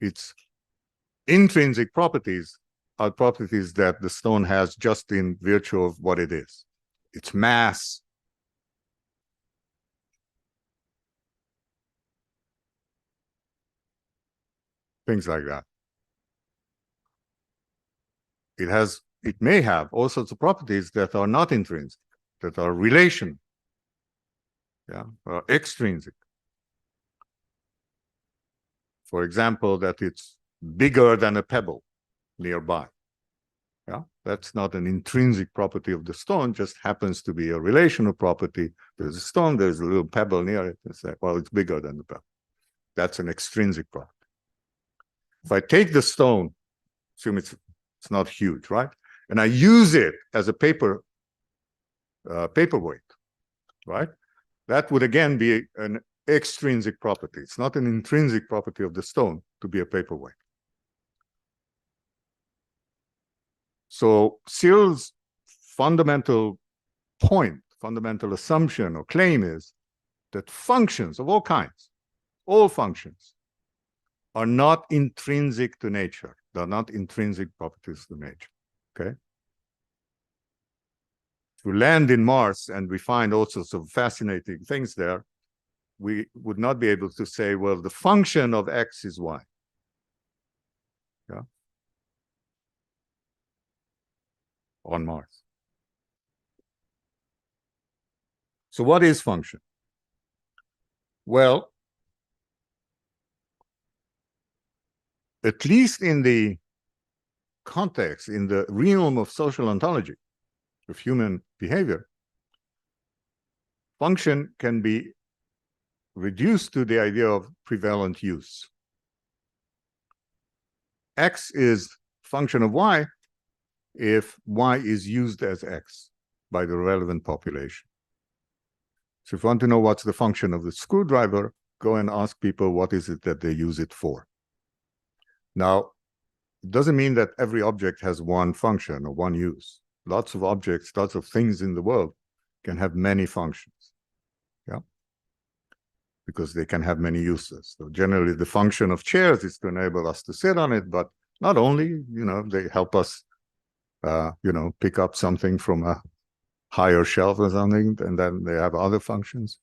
Its intrinsic properties are properties that the stone has just in virtue of what it is. Its mass, things like that. It may have all sorts of properties that are not intrinsic, that are relational, or extrinsic. For example, that it's bigger than a pebble nearby. Yeah, that's not an intrinsic property of the stone, just happens to be a relational property. There's a stone, there's a little pebble near it. It's like, well, it's bigger than the pebble. That's an extrinsic property. If I take the stone, assume it's not huge, right? And I use it as a paperweight, right? That would again be an extrinsic property. It's not an intrinsic property of the stone to be a paperweight. So Searle's fundamental point, fundamental assumption or claim is that functions of all kinds, all functions, are not intrinsic to nature. They're not intrinsic properties to nature, okay? If we land in Mars and we find all sorts of fascinating things there, we would not be able to say, well, the function of X is Y. Yeah? On Mars. So what is function? Well, at least in the context, in the realm of social ontology, of human behavior, function can be reduced to the idea of prevalent use. X is function of Y if Y is used as X by the relevant population. So if you want to know what's the function of the screwdriver, go and ask people what is it that they use it for. Now, it doesn't mean that every object has one function or one use. Lots of objects, lots of things in the world can have many functions, yeah? Because they can have many uses. So generally, the function of chairs is to enable us to sit on it, but not only, they help us, pick up something from a higher shelf or something, and then they have other functions.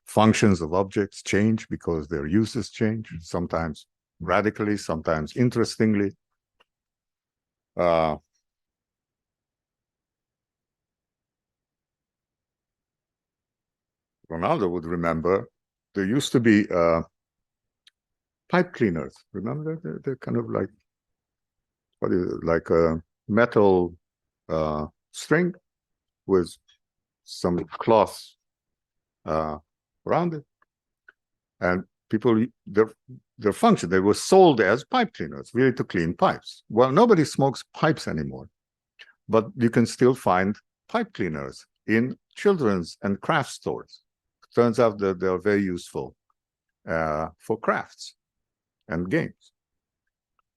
Functions of objects change because their uses change, sometimes radically, sometimes interestingly. Ronaldo would remember there used to be pipe cleaners. Remember? They're kind of like, what is it? Like a metal string with some cloth around it. And people, their function, they were sold as pipe cleaners, really to clean pipes. Well, nobody smokes pipes anymore, but you can still find pipe cleaners in children's and craft stores. Turns out that they're very useful for crafts and games.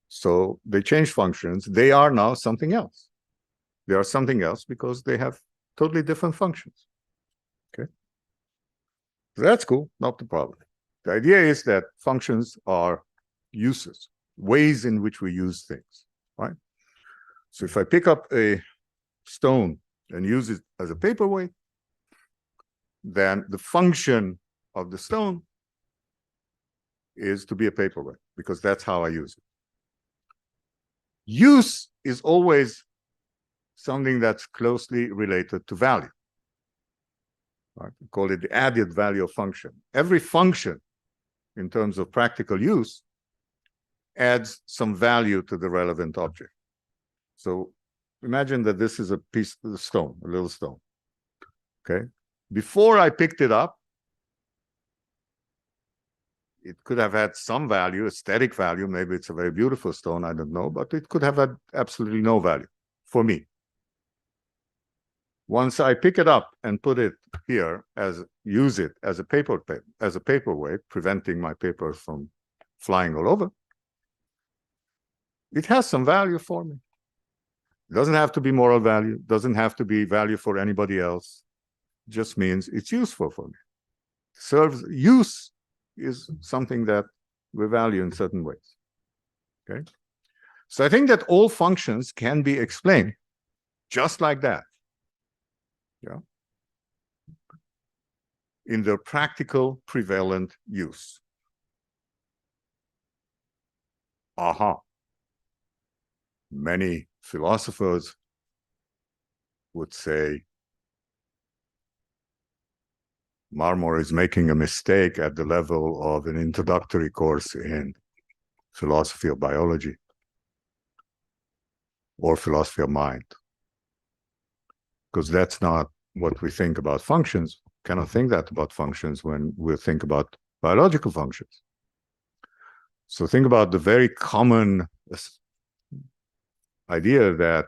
So they change functions. They are now something else. They are something else because they have totally different functions. Okay, so that's cool, not the problem. The idea is that functions are uses, ways in which we use things, right? So if I pick up a stone and use it as a paperweight, then the function of the stone is to be a paperweight, because that's how I use it. Use is always something that's closely related to value. Right? We call it the added value of function. Every function, in terms of practical use, adds some value to the relevant object. So imagine that this is a piece of stone, a little stone. Okay. Before I picked it up, it could have had some value, aesthetic value. Maybe it's a very beautiful stone, I don't know, but it could have had absolutely no value for me. Once I pick it up and put it here, use it as a paperweight, preventing my papers from flying all over, it has some value for me. It doesn't have to be moral value, doesn't have to be value for anybody else. It just means it's useful for me. Use is something that we value in certain ways. Okay? So I think that all functions can be explained just like that. Yeah. In their practical prevalent use. Aha. Many philosophers would say Marmor is making a mistake at the level of an introductory course in philosophy of biology or philosophy of mind. Because that's not what we think about functions. Cannot think that about functions when we think about biological functions. So think about the very common idea that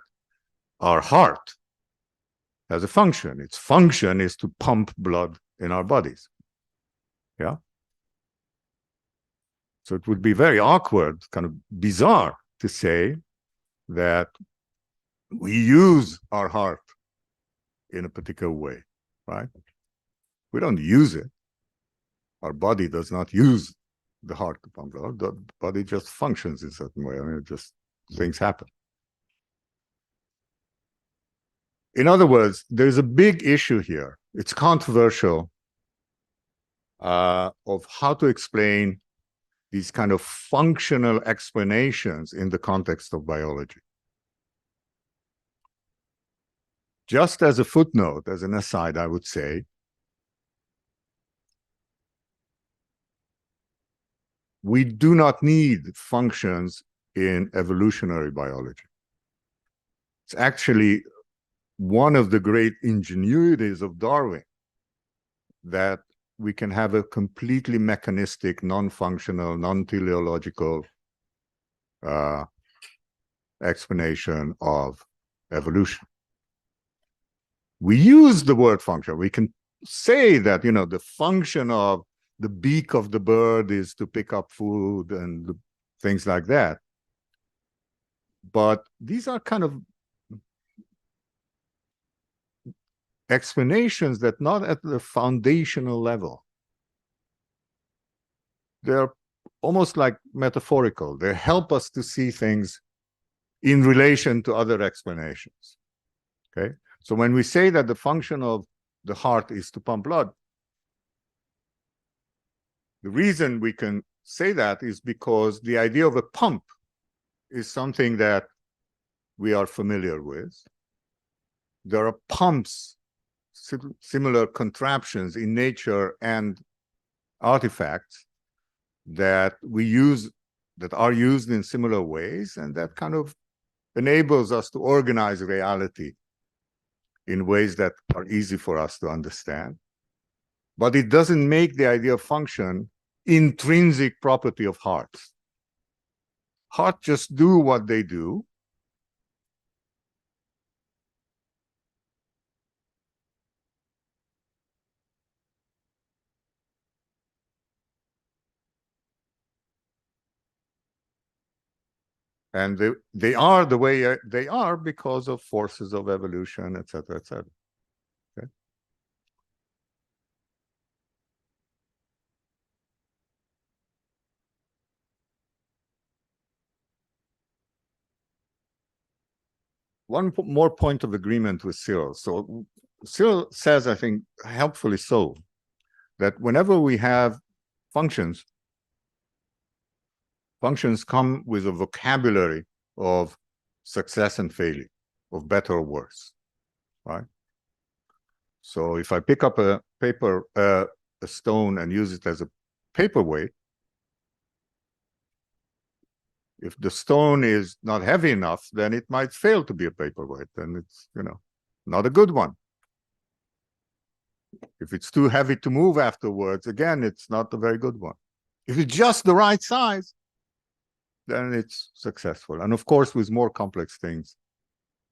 our heart has a function. Its function is to pump blood in our bodies. Yeah. So it would be very awkward, kind of bizarre to say that we use our heart in a particular way, right? We don't use it. Our body does not use the heart to pump blood. The body just functions in a certain way. I mean, just things happen. In other words, there's a big issue here. It's controversial of how to explain these kind of functional explanations in the context of biology. Just as a footnote, as an aside, I would say, we do not need functions in evolutionary biology. It's actually one of the great ingenuities of Darwin that we can have a completely mechanistic, non-functional, non-teleological explanation of evolution. We use the word function. We can say that, you know, the function of the beak of the bird is to pick up food and things like that. But these are kind of explanations that not at the foundational level. They're almost like metaphorical. They help us to see things in relation to other explanations. Okay? So when we say that the function of the heart is to pump blood, the reason we can say that is because the idea of a pump is something that we are familiar with. There are pumps, similar contraptions in nature and artifacts that we use, that are used in similar ways, and that kind of enables us to organize reality in ways that are easy for us to understand. But it doesn't make the idea of function intrinsic property of hearts. Hearts just do what they do. And they are the way they are because of forces of evolution, etc., etc. Okay? more point of agreement with Cyril. So Cyril says, I think, helpfully so, that whenever we have functions, functions come with a vocabulary of success and failure, of better or worse, right? So if I pick up a stone and use it as a paperweight, if the stone is not heavy enough, then it might fail to be a paperweight. Then it's, not a good one. If it's too heavy to move afterwards, again, it's not a very good one. If it's just the right size, then it's successful. And of course, with more complex things,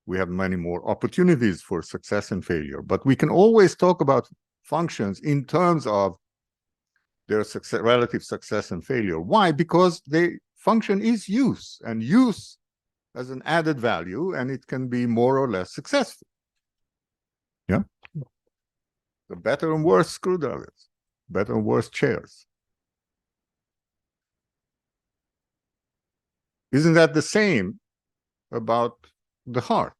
we have many more opportunities for success and failure. But we can always talk about functions in terms of their relative success and failure. Why? Because the function is use, and use has an added value, and it can be more or less successful. Yeah? The better and worse screwdrivers, better and worse chairs. Isn't that the same about the heart?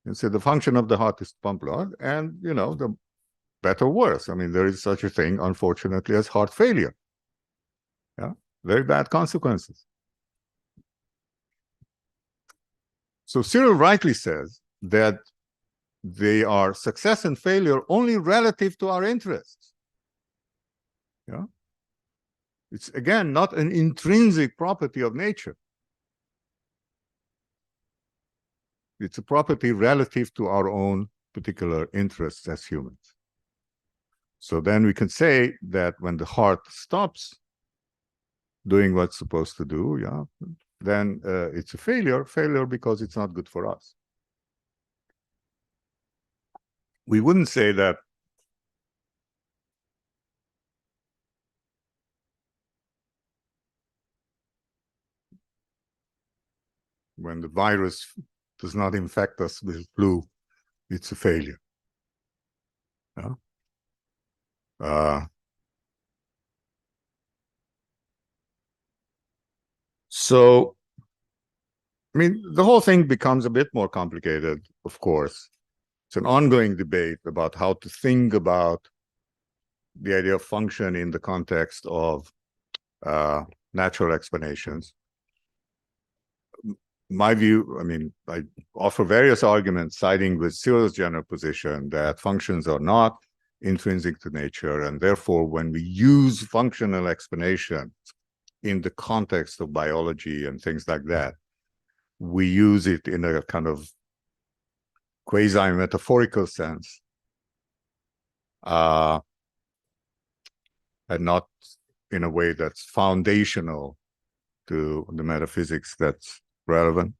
You say the function of the heart is to pump blood, and the better or worse. I mean, there is such a thing, unfortunately, as heart failure. Yeah, very bad consequences. So Cyril rightly says that they are success and failure only relative to our interests. Yeah, it's again not an intrinsic property of nature. It's a property relative to our own particular interests as humans. So then we can say that when the heart stops doing what it's supposed to do, yeah, then it's a failure because it's not good for us. We wouldn't say that when the virus does not infect us with flu, it's a failure. Yeah? So, I mean, the whole thing becomes a bit more complicated, of course. It's an ongoing debate about how to think about the idea of function in the context of natural explanations. My view, I mean, I offer various arguments siding with Cyril's general position that functions are not intrinsic to nature, and therefore when we use functional explanations in the context of biology and things like that, we use it in a kind of quasi-metaphorical sense, and not in a way that's foundational to the metaphysics that's relevant.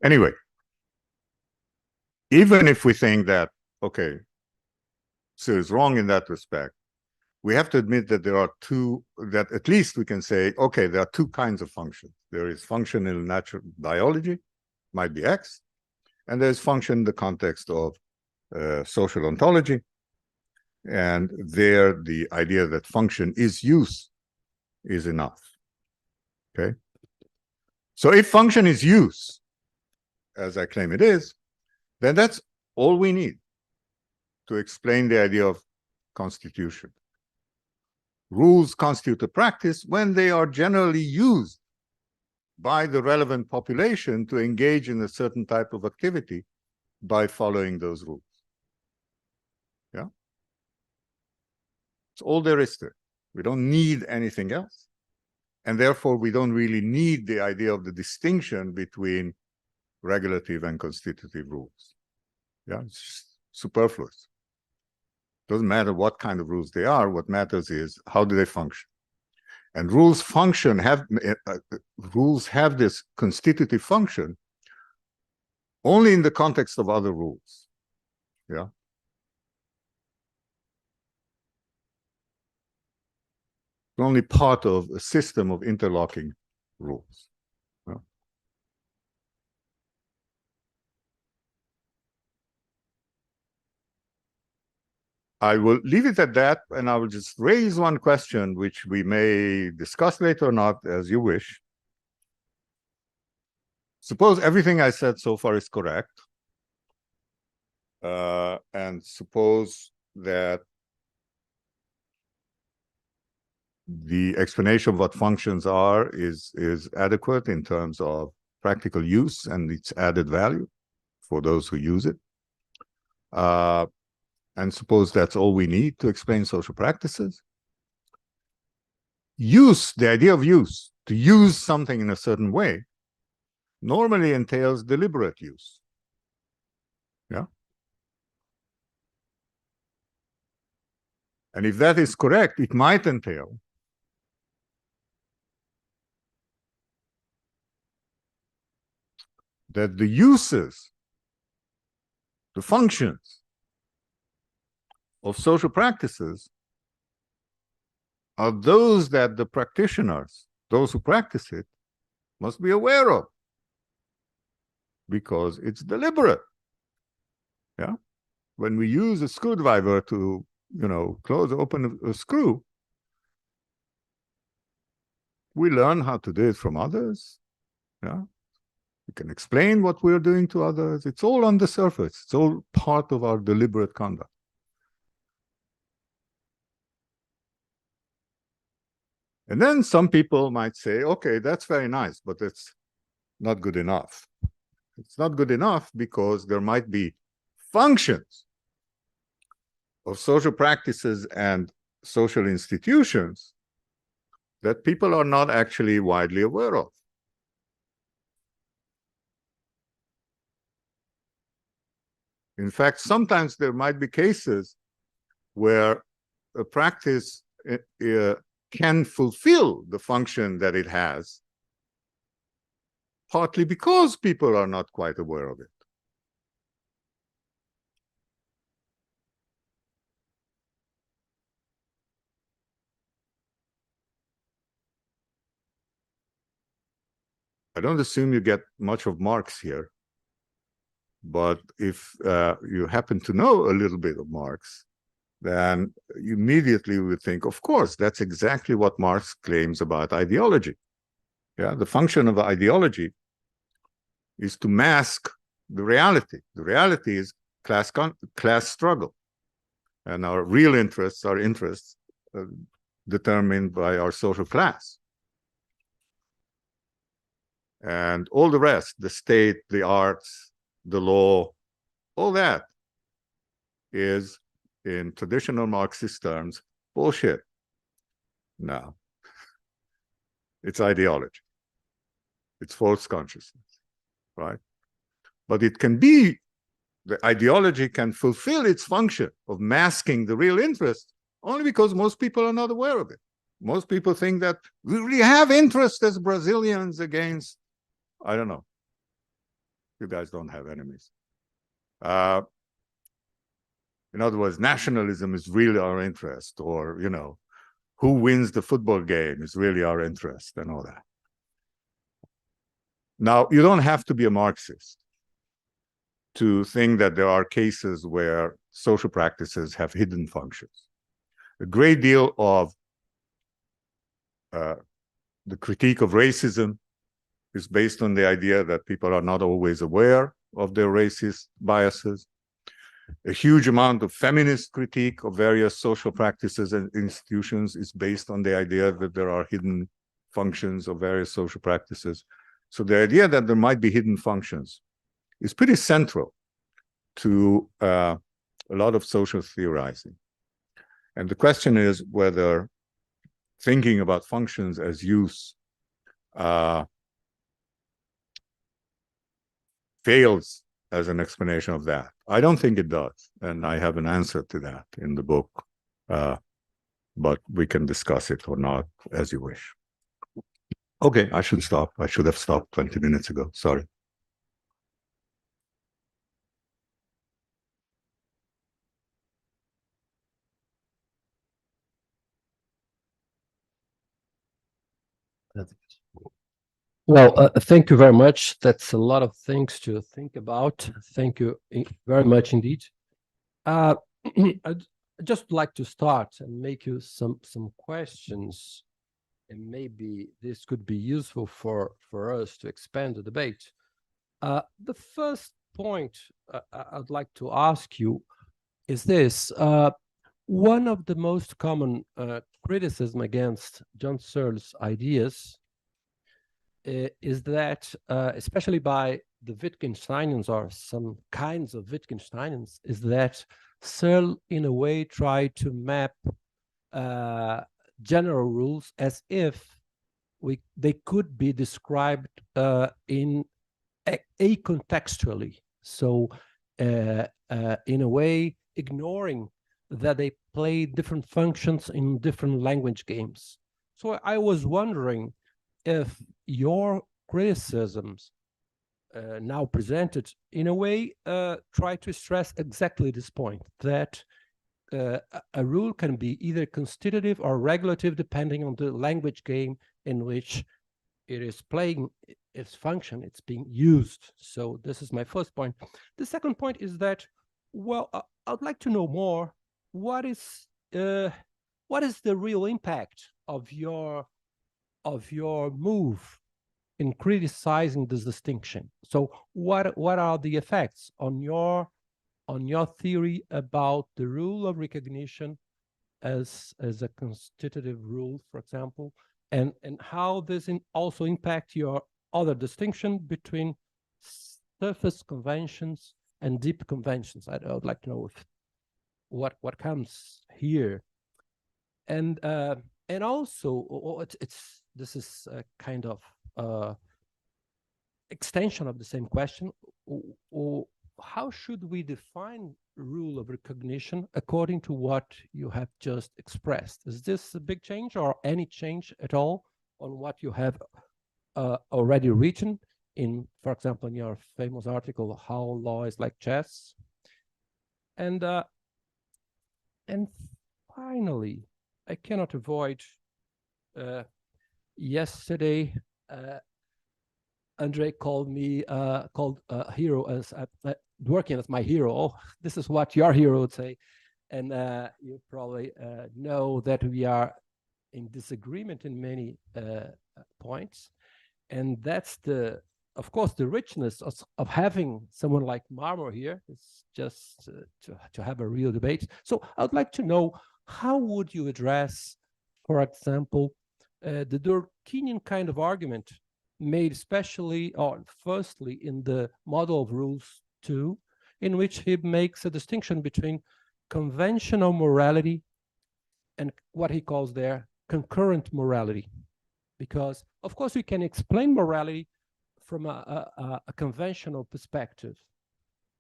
Anyway, even if we think that, okay, so it's wrong in that respect, we have to admit that there are that at least we can say, okay, there are two kinds of functions. There is function in natural biology, might be X, and there's function in the context of social ontology. And there, the idea that function is use is enough. Okay? So if function is use, as I claim it is, then that's all we need to explain the idea of constitution. Rules constitute a practice when they are generally used by the relevant population to engage in a certain type of activity by following those rules. Yeah? It's all there is to it. We don't need anything else. And therefore, we don't really need the idea of the distinction between regulative and constitutive rules. Yeah, it's just superfluous. Doesn't matter what kind of rules they are. What matters is how do they function. And rules have this constitutive function only in the context of other rules. Yeah. It's only part of a system of interlocking rules. Yeah. I will leave it at that, and I will just raise one question, which we may discuss later or not, as you wish. Suppose everything I said so far is correct, and suppose that the explanation of what functions are is adequate in terms of practical use and its added value for those who use it. And suppose that's all we need to explain social practices. Use, the idea of use, to use something in a certain way, normally entails deliberate use. Yeah. And if that is correct, it might entail that the uses, the functions of social practices are those that the practitioners, those who practice it, must be aware of, because it's deliberate. Yeah. When we use a screwdriver to, close or open a screw, we learn how to do it from others. Yeah. We can explain what we're doing to others. It's all on the surface. It's all part of our deliberate conduct. And then some people might say, okay, that's very nice, but it's not good enough. It's not good enough because there might be functions of social practices and social institutions that people are not actually widely aware of. In fact, sometimes there might be cases where a practice can fulfill the function that it has, partly because people are not quite aware of it. I don't assume you get much of Marx here, but if you happen to know a little bit of Marx, then you immediately would think, of course, that's exactly what Marx claims about ideology. Yeah, the function of ideology is to mask the reality. The reality is class struggle, and our real interests are interests determined by our social class. And all the rest, the state, the arts, the law, all that is, in traditional Marxist terms, bullshit. No. It's ideology. It's false consciousness, right? But it can be, the ideology can fulfill its function of masking the real interest only because most people are not aware of it. Most people think that we really have interest as Brazilians against, I don't know. You guys don't have enemies. In other words, nationalism is really our interest, or, who wins the football game is really our interest, and all that. Now, you don't have to be a Marxist to think that there are cases where social practices have hidden functions. A great deal of the critique of racism is based on the idea that people are not always aware of their racist biases. A huge amount of feminist critique of various social practices and institutions is based on the idea that there are hidden functions of various social practices. So the idea that there might be hidden functions is pretty central to a lot of social theorizing. And the question is whether thinking about functions as use fails as an explanation of that. I don't think it does, and I have an answer to that in the book, but we can discuss it or not as you wish. Okay, I should stop. I should have stopped 20 minutes ago. Sorry. Well, thank you very much. That's a lot of things to think about. Thank you very much indeed. I'd just like to start and make you some questions, and maybe this could be useful for us to expand the debate. The first point I'd like to ask you is this. One of the most common criticism against John Searle's ideas is that, especially by the Wittgensteinians or some kinds of Wittgensteinians, is that Searle, in a way, tried to map general rules as if they could be described in acontextually. So, in a way, ignoring that they play different functions in different language games. So I was wondering if your criticisms now presented in a way try to stress exactly this point, that a rule can be either constitutive or regulative depending on the language game in which it is playing its function, it's being used. So this is my first point. The second point is that, well, I'd like to know more. What is the real impact of your move in criticizing this distinction? So what are the effects on your theory about the rule of recognition as a constitutive rule, for example, and how this also impact your other distinction between surface conventions and deep conventions? I would like to know if what comes here, and also this is a kind of extension of the same question. How should we define rule of recognition according to what you have just expressed? Is this a big change or any change at all on what you have already written in, for example, in your famous article, How Law is Like Chess? And finally, I cannot avoid yesterday, Andre called me hero as working as my hero. Oh, this is what your hero would say. And you probably know that we are in disagreement in many points. And that's of course, the richness of having someone like Marmor here is just to have a real debate. So I would like to know, how would you address, for example, the Durkheimian kind of argument made especially, or firstly, in the Model of Rules 2, in which he makes a distinction between conventional morality and what he calls there concurrent morality. Because, of course, we can explain morality from a conventional perspective.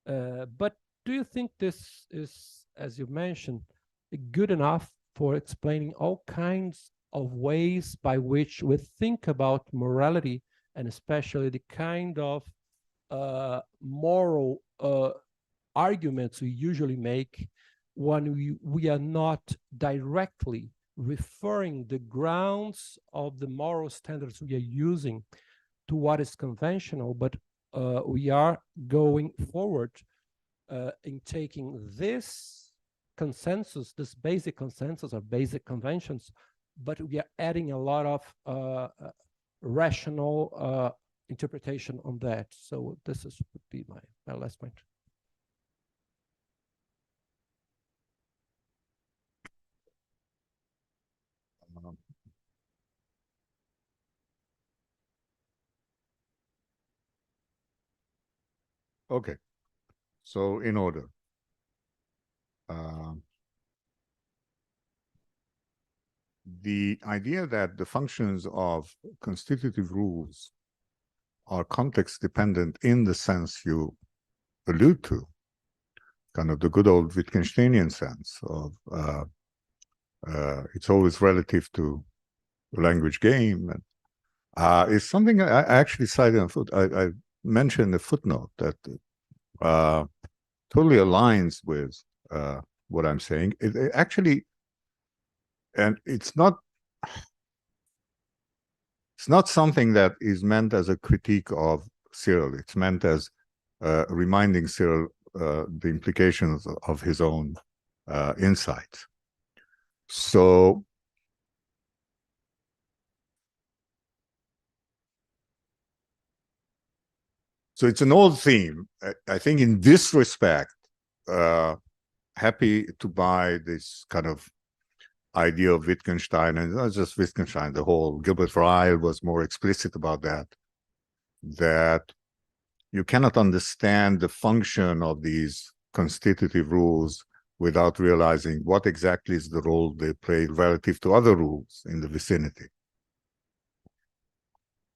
But do you think this is, as you mentioned, good enough for explaining all kinds of ways by which we think about morality, and especially the kind of moral arguments we usually make when we are not directly referring the grounds of the moral standards we are using to what is conventional, but we are going forward in taking this consensus, this basic consensus or basic conventions, but we are adding a lot of rational interpretation on that. So this would be my last point. Okay, so in order. The idea that the functions of constitutive rules are context dependent in the sense you allude to, kind of the good old Wittgensteinian sense of it's always relative to the language game, and is something I actually cited in I mentioned in the footnote that totally aligns with what I'm saying. It actually, and it's not something that is meant as a critique of Searle. It's meant as reminding Searle the implications of his own insights. So it's an old theme. I think in this respect, happy to buy this kind of idea of Wittgenstein, and not just Wittgenstein, the whole Gilbert Ryle was more explicit about that you cannot understand the function of these constitutive rules without realizing what exactly is the role they play relative to other rules in the vicinity.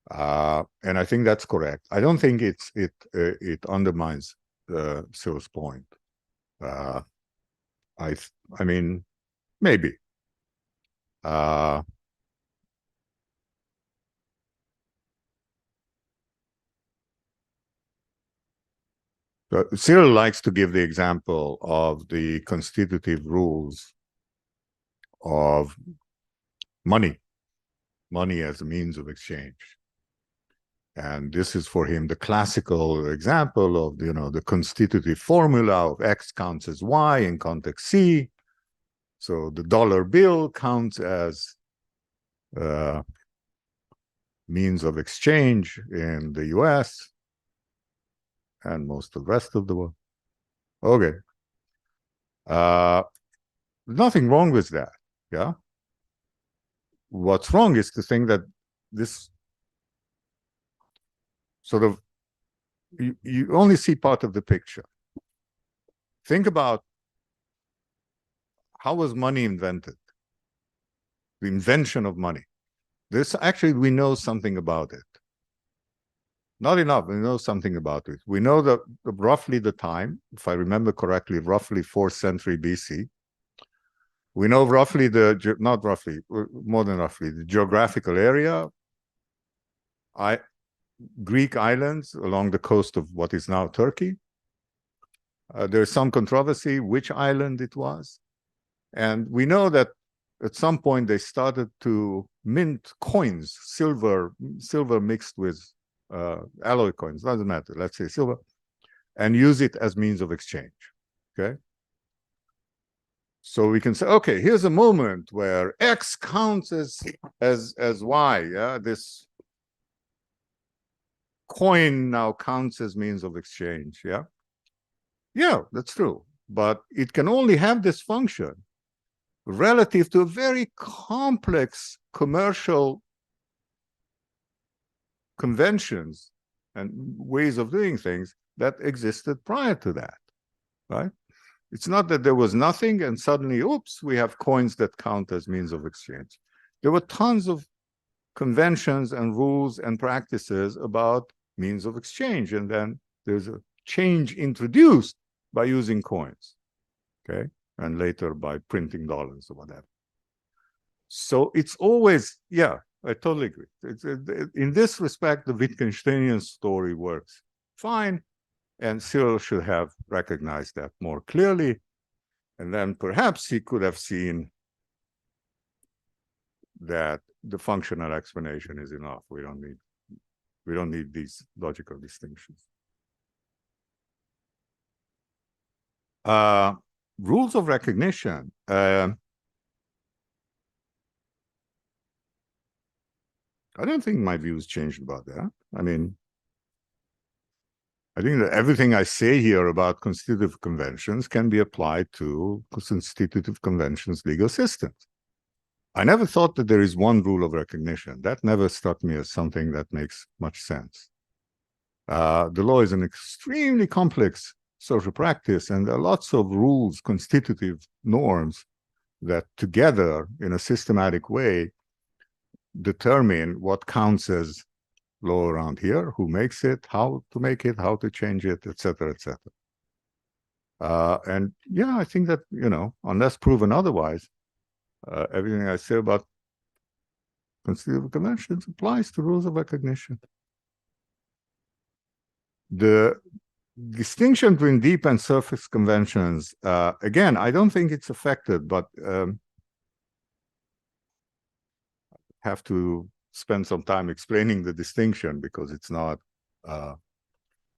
And I think that's correct. I don't think it undermines Cyril's point. I mean, maybe. Cyril likes to give the example of the constitutive rules of money as a means of exchange. And this is for him the classical example of, the constitutive formula of X counts as Y in context C. So the dollar bill counts as means of exchange in the US and most of the rest of the world. Okay. Nothing wrong with that, yeah? What's wrong is to think that this sort of, you only see part of the picture. Think about how was money invented? The invention of money. This actually, we know something about it. Not enough, we know something about it. We know that roughly the time, if I remember correctly, roughly 4th century BC. We know roughly not roughly, more than roughly, the geographical area. Greek islands along the coast of what is now Turkey. There's some controversy which island it was. And we know that at some point they started to mint coins, silver mixed with alloy coins, doesn't matter, let's say silver, and use it as means of exchange, okay? So we can say, okay, here's a moment where X counts as Y, yeah? This coin now counts as means of exchange, yeah? Yeah, that's true. But it can only have this function relative to a very complex commercial conventions and ways of doing things that existed prior to that, right? It's not that there was nothing and suddenly, oops, we have coins that count as means of exchange. There were tons of conventions and rules and practices about means of exchange, and then there's a change introduced by using coins, okay? And later by printing dollars or whatever. So it's always, yeah, I totally agree. In this respect, the Wittgensteinian story works fine, and Cyril should have recognized that more clearly. And then perhaps he could have seen that the functional explanation is enough. We don't need these logical distinctions. Rules of recognition. I don't think my views changed about that. I mean, I think that everything I say here about constitutive conventions can be applied to constitutive conventions legal systems. I never thought that there is one rule of recognition. That never struck me as something that makes much sense. The law is an extremely complex social practice, and there are lots of rules, constitutive norms that together in a systematic way determine what counts as law around here, who makes it, how to make it, how to change it, etc., etc. And yeah, I think that, unless proven otherwise, everything I say about constitutive conventions applies to rules of recognition. The distinction between deep and surface conventions, again, I don't think it's affected, but have to spend some time explaining the distinction because it's not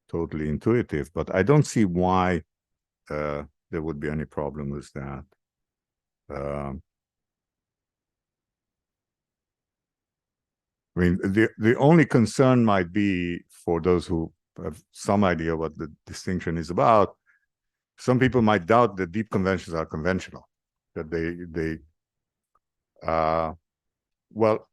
totally intuitive. But I don't see why there would be any problem with that. I mean, the only concern might be for those who have some idea what the distinction is about. Some people might doubt that deep conventions are conventional, that well,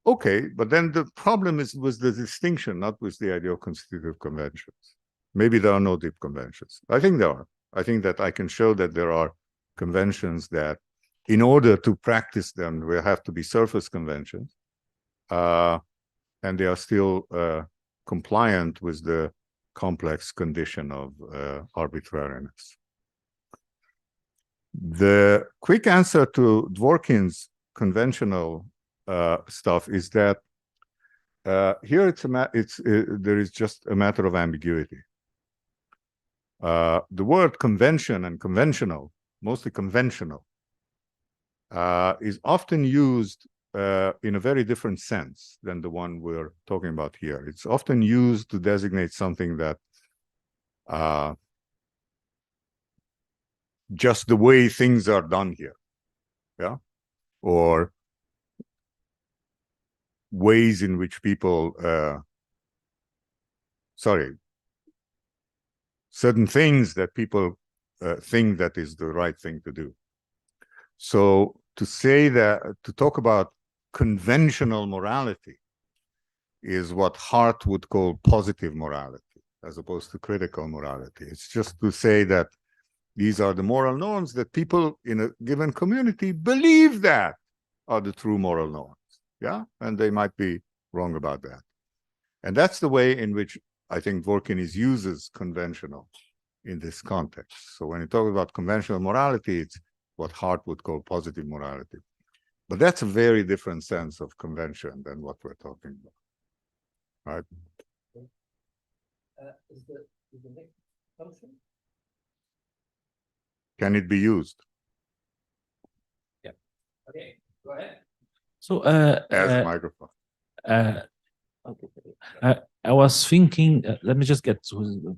okay, but then the problem is with the distinction, not with the idea of constitutive conventions. Maybe there are no deep conventions. I think there are. I think that I can show that there are conventions that, in order to practice them, will have to be surface conventions, and they are still compliant with the complex condition of arbitrariness. The quick answer to Dworkin's conventional stuff is that here there is just a matter of ambiguity. The word convention and conventional, mostly conventional, is often used in a very different sense than the one we're talking about here. It's often used to designate something that just the way things are done here, yeah, or ways in which people, certain things that people think that is the right thing to do. So to say that, to talk about conventional morality is what Hart would call positive morality, as opposed to critical morality. It's just to say that these are the moral norms that people in a given community believe that are the true moral norms. Yeah, and they might be wrong about that. And that's the way in which I think Dworkin uses conventional in this context. So when you talk about conventional morality, it's what Hart would call positive morality. But that's a very different sense of convention than what we're talking about, right? Is the next function? Can it be used? Yeah. Okay, go ahead. So, As a microphone. I was thinking, let me just get to.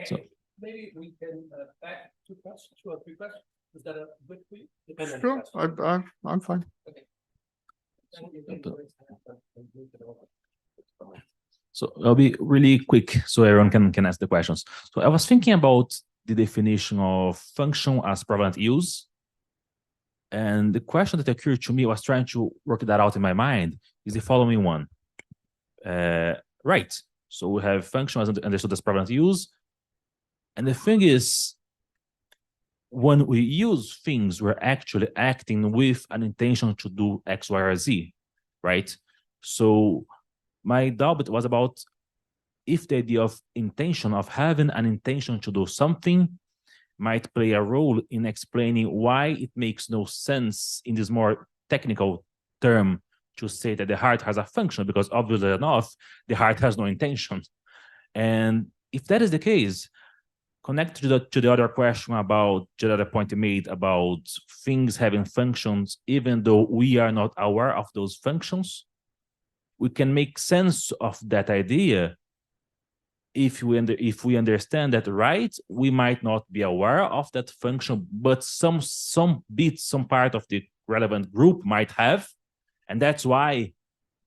So, maybe we can back two or three questions. Is that a good for you? Sure, I'm fine. Okay. So I'll be really quick so everyone can ask the questions. So I was thinking about the definition of function as prevalent use. And the question that occurred to me, I was trying to work that out in my mind, is the following one. Right. So we have function as understood as prevalent use. And the thing is, when we use things, we're actually acting with an intention to do X, Y, or Z, right? So my doubt was about if the idea of intention, of having an intention to do something, might play a role in explaining why it makes no sense in this more technical term to say that the heart has a function, because obviously enough, the heart has no intention. And if that is the case, connected to the other question about the other point you made about things having functions, even though we are not aware of those functions, we can make sense of that idea if we understand that, right, we might not be aware of that function, but some part of the relevant group might have, and that's why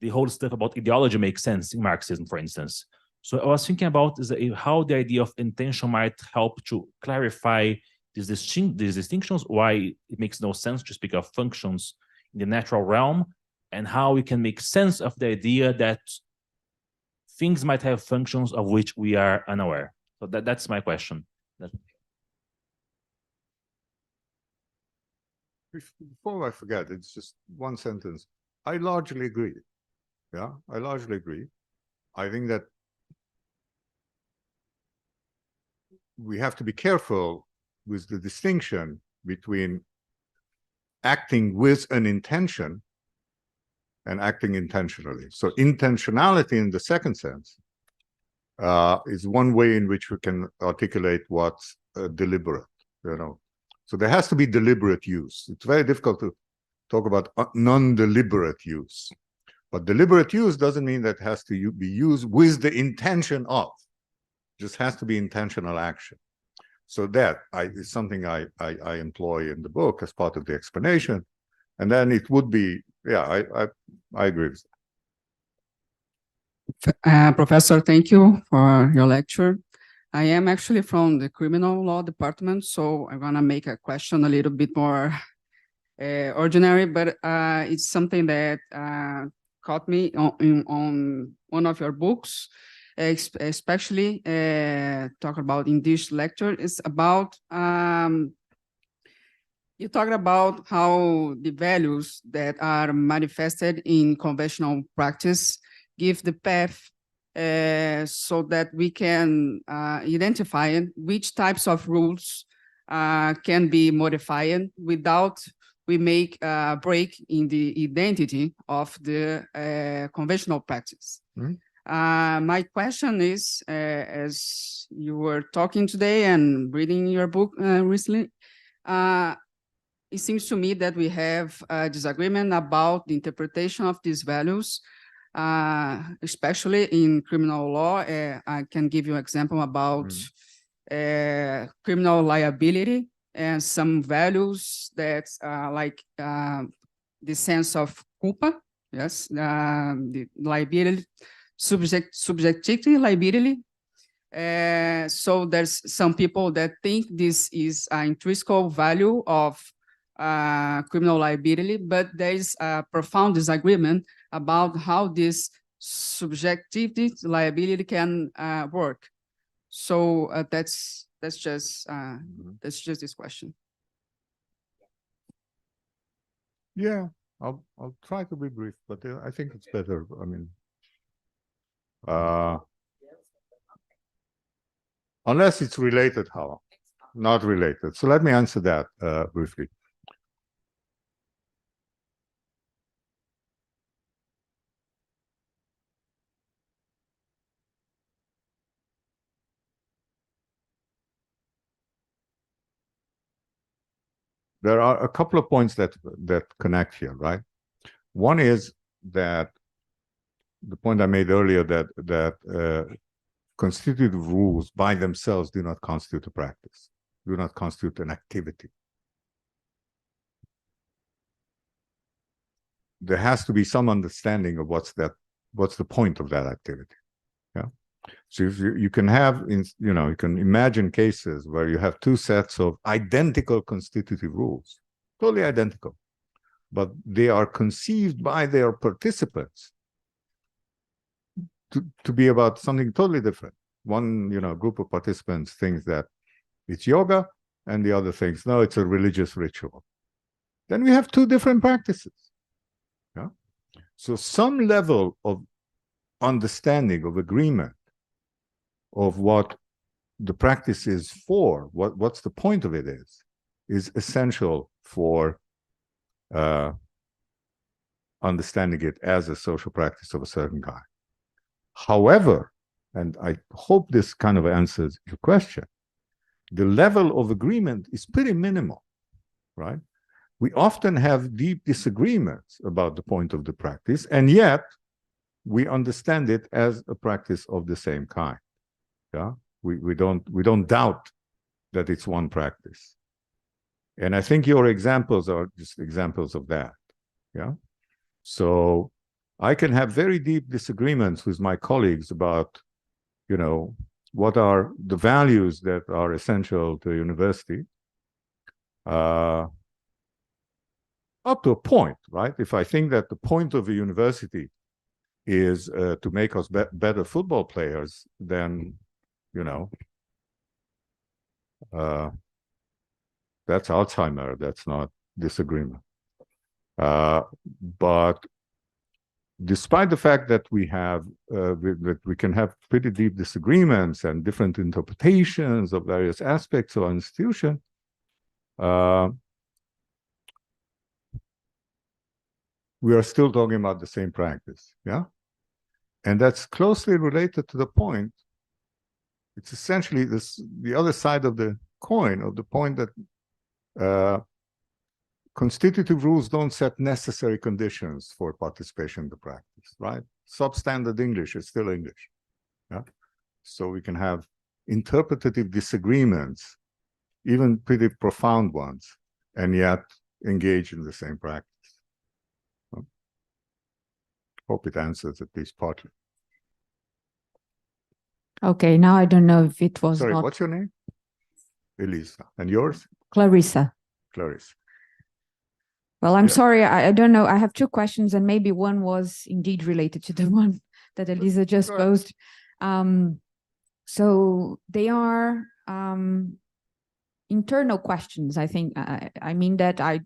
the whole stuff about ideology makes sense in Marxism, for instance. So I was thinking about how the idea of intention might help to clarify these distinctions, why it makes no sense to speak of functions in the natural realm, and how we can make sense of the idea that things might have functions of which we are unaware. So that's my question. Before I forget, it's just one sentence. I largely agree. Yeah, I largely agree. I think that we have to be careful with the distinction between acting with an intention and acting intentionally. So intentionality in the second sense is one way in which we can articulate what's deliberate, you know. So there has to be deliberate use. It's very difficult to talk about non-deliberate use. But deliberate use doesn't mean that it has to be used with the intention of. Just has to be intentional action. So that is something I employ in the book as part of the explanation. And then it would be, yeah, I agree with that. Professor, thank you for your lecture. I am actually from the criminal law department, so I'm gonna make a question a little bit more ordinary, but it's something that caught me on one of your books, especially talk about in this lecture. It's about you talked about how the values that are manifested in conventional practice give the path so that we can identify which types of rules can be modified without we make a break in the identity of the conventional practice. Mm-hmm. My question is, as you were talking today and reading your book recently, it seems to me that we have a disagreement about the interpretation of these values, especially in criminal law. I can give you an example about criminal liability and some values that like the sense of culpa, yes, the liability, subjectivity, liability. So there's some people that think this is an intrinsic value of criminal liability, but there is a profound disagreement about how this subjectivity liability can work. So that's just this question. Yeah, I'll try to be brief, but I think it's better. I mean, unless it's related, how? Not related. So let me answer that briefly. There are a couple of points that connect here, right? One is that the point I made earlier that constitutive rules by themselves do not constitute a practice, do not constitute an activity. There has to be some understanding of what's the point of that activity. Yeah. So if you can have, you can imagine cases where you have two sets of identical constitutive rules, totally identical, but they are conceived by their participants to be about something totally different. One, group of participants thinks that it's yoga, and the other thinks, no, it's a religious ritual. Then we have two different practices. Yeah. So some level of understanding, of agreement, of what the practice is for, what's the point of it is essential for understanding it as a social practice of a certain kind. However, and I hope this kind of answers your question, the level of agreement is pretty minimal, right? We often have deep disagreements about the point of the practice, and yet we understand it as a practice of the same kind. Yeah, we don't doubt that it's one practice. And I think your examples are just examples of that. Yeah. So I can have very deep disagreements with my colleagues about, what are the values that are essential to a university, up to a point, right? If I think that the point of a university is to make us better football players, then, that's Alzheimer. That's not disagreement. But despite the fact that we have that we can have pretty deep disagreements and different interpretations of various aspects of our institution, we are still talking about the same practice. Yeah. And that's closely related to the point. It's essentially the other side of the coin, of the point that constitutive rules don't set necessary conditions for participation in the practice, right? Substandard English is still English. Yeah. So we can have interpretative disagreements, even pretty profound ones, and yet engage in the same practice. Hope it answers at least partly. Okay, now I don't know if it was Sorry, not what's your name? Elisa. And yours? Clarissa. Clarissa. Well, I'm Yeah. sorry, I don't know. I have two questions, and maybe one was indeed related to the one that Elisa just Go ahead. posed. So they are internal questions. I think. I mean that I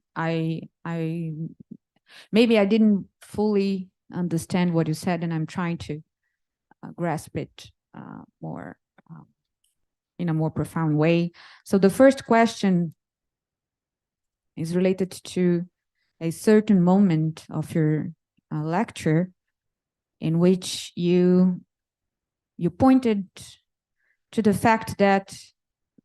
maybe I didn't fully understand what you said, and I'm trying to grasp it more in a more profound way. So the first question is related to a certain moment of your lecture in which you pointed to the fact that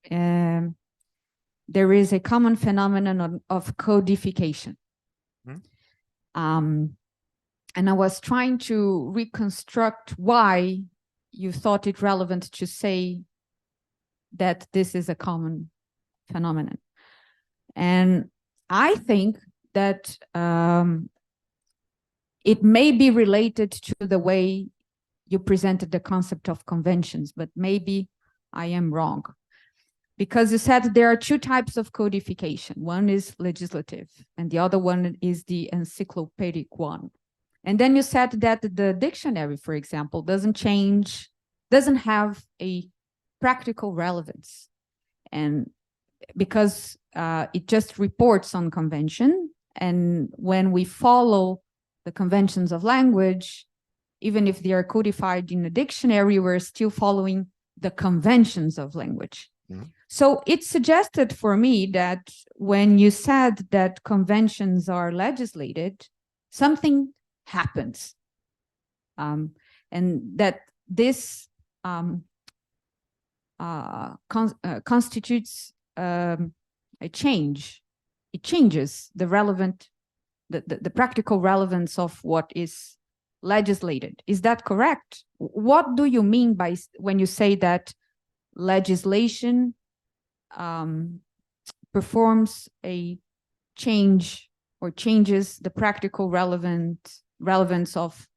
there is a common phenomenon of codification. And I was trying to reconstruct why you thought it relevant to say that this is a common phenomenon. And I think that it may be related to the way you presented the concept of conventions, but maybe I am wrong. Because you said there are two types of codification. One is legislative, and the other one is the encyclopedic one. And then you said that the dictionary, for example, doesn't have a practical relevance. And because it just reports on convention, and when we follow the conventions of language, even if they are codified in a dictionary, we're still following the conventions of language. So it suggested for me that when you said that conventions are legislated, something happens. And that this constitutes a change. It changes the relevant, the practical relevance of what is legislated. Is that correct? What do you mean by when you say that legislation performs a change or changes the practical relevance of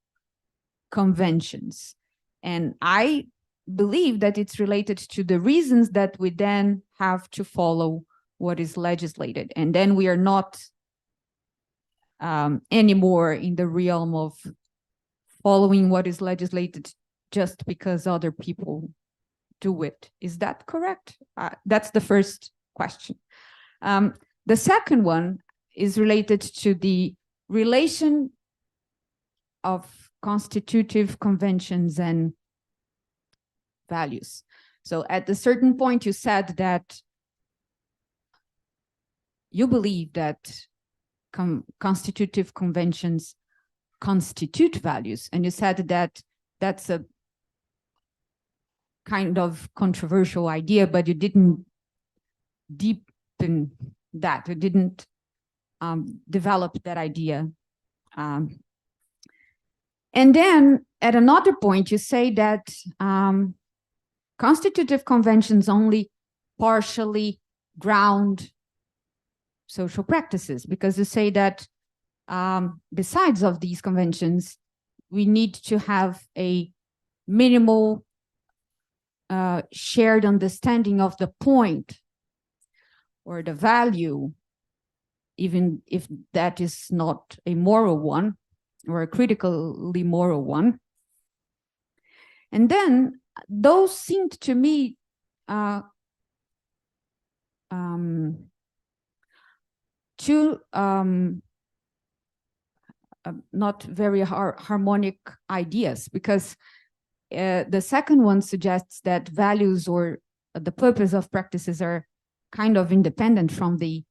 conventions? And I believe that it's related to the reasons that we then have to follow what is legislated. And then we are not anymore in the realm of following what is legislated just because other people do it. Is that correct? That's the first question. The second one is related to the relation of constitutive conventions and values. So at a certain point, you said that you believe that constitutive conventions constitute values, and you said that that's a kind of controversial idea, but you didn't deepen that. You didn't develop that idea. And then at another point, you say that constitutive conventions only partially ground social practices, because you say that besides of these conventions, we need to have a minimal shared understanding of the point or the value, even if that is not a moral one or a critically moral one. And then those seemed to me two not very harmonic ideas, because the second one suggests that values or the purpose of practices are kind of independent from the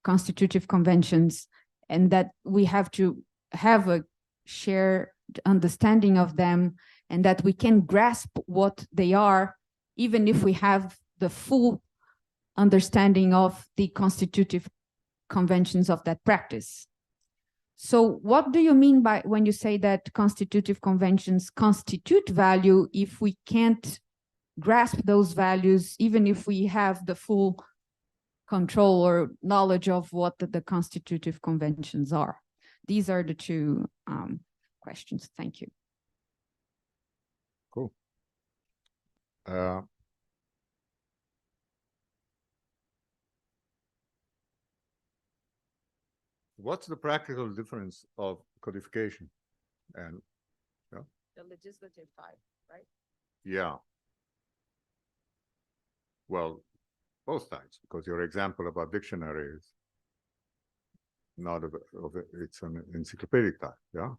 constitutive conventions, and that we have to have a shared understanding of them, and that we can grasp what they are, even if we have the full understanding of the constitutive conventions of that practice. So what do you mean by when you say that constitutive conventions constitute value if we can't grasp those values, even if we have the full control or knowledge of what the constitutive conventions are? These are the two questions. Thank you. Cool. What's the practical difference of codification and The legislative type, right? yeah? Well, both types, because your example about dictionary is not it's an encyclopedic type, yeah?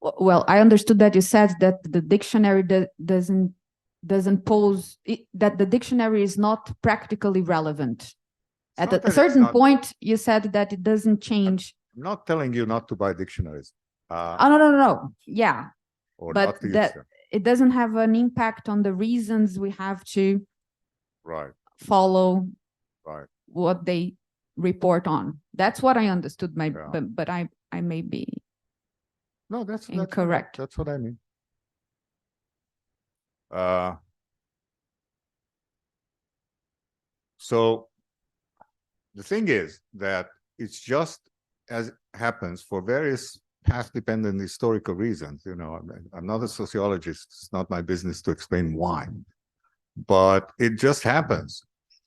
Well, I understood that you said that the dictionary doesn't pose that the dictionary is not practically relevant. At a certain point, you said that it doesn't change. I'm not telling you not to buy dictionaries. Oh, no. Yeah. Or but not to use that them. it doesn't have an impact on the reasons we have to Right. follow Right. what they report on. That's what I understood. Yeah. But I may be No, that's incorrect. That's what I mean. So the thing is that it's just as happens for various path-dependent historical reasons. You know, I'm not a sociologist. It's not my business to explain why. But it just happens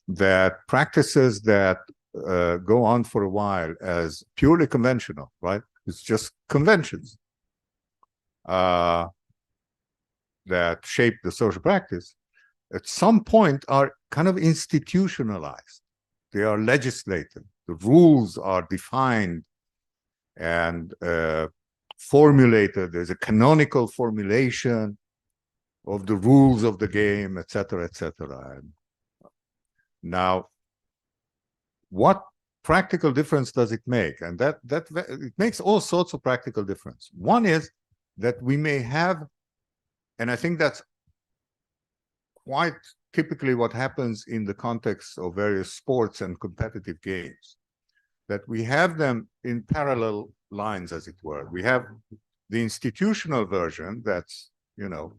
that practices that go on for a while as purely conventional, right? It's just conventions that shape the social practice, at some point are kind of institutionalized. They are legislated. The rules are defined and formulated. There's a canonical formulation of the rules of the game, etc., etc. Now, what practical difference does it make? And that it makes all sorts of practical difference. One is that we may have, and I think that's quite typically what happens in the context of various sports and competitive games, that we have them in parallel lines, as it were. We have the institutional version that's, you know,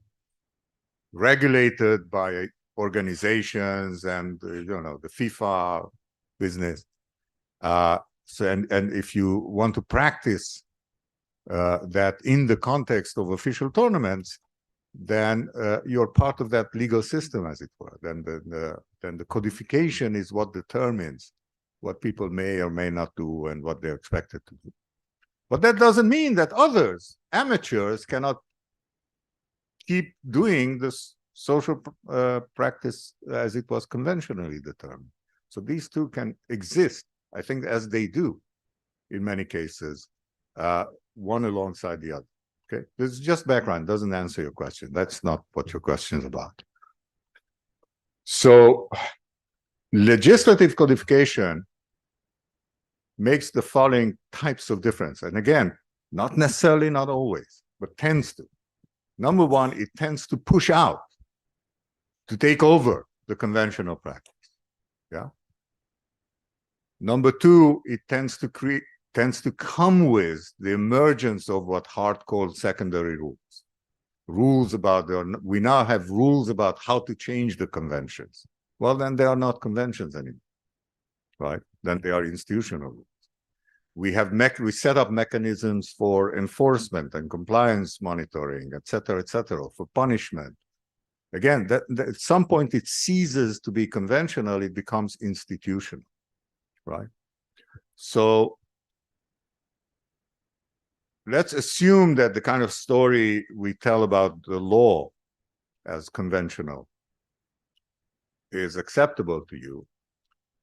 regulated by organizations and, you know, the FIFA business. And if you want to practice that in the context of official tournaments, then you're part of that legal system, as it were. Then the codification is what determines what people may or may not do and what they're expected to do. But that doesn't mean that others, amateurs, cannot keep doing this social practice as it was conventionally determined. So these two can exist, I think, as they do in many cases, one alongside the other. Okay, this is just background, doesn't answer your question. That's not what your question is about. So legislative codification makes the following types of difference. And again, not necessarily, not always, but tends to. Number one, it tends to push out, to take over the conventional practice. Yeah. Number two, it tends to come with the emergence of what Hart called secondary rules. Rules about we now have rules about how to change the conventions. Well, then they are not conventions anymore, right? Then they are institutional rules. We set up mechanisms for enforcement and compliance monitoring, et cetera, for punishment. Again, at some point it ceases to be conventional, it becomes institutional, right? So let's assume that the kind of story we tell about the law as conventional is acceptable to you,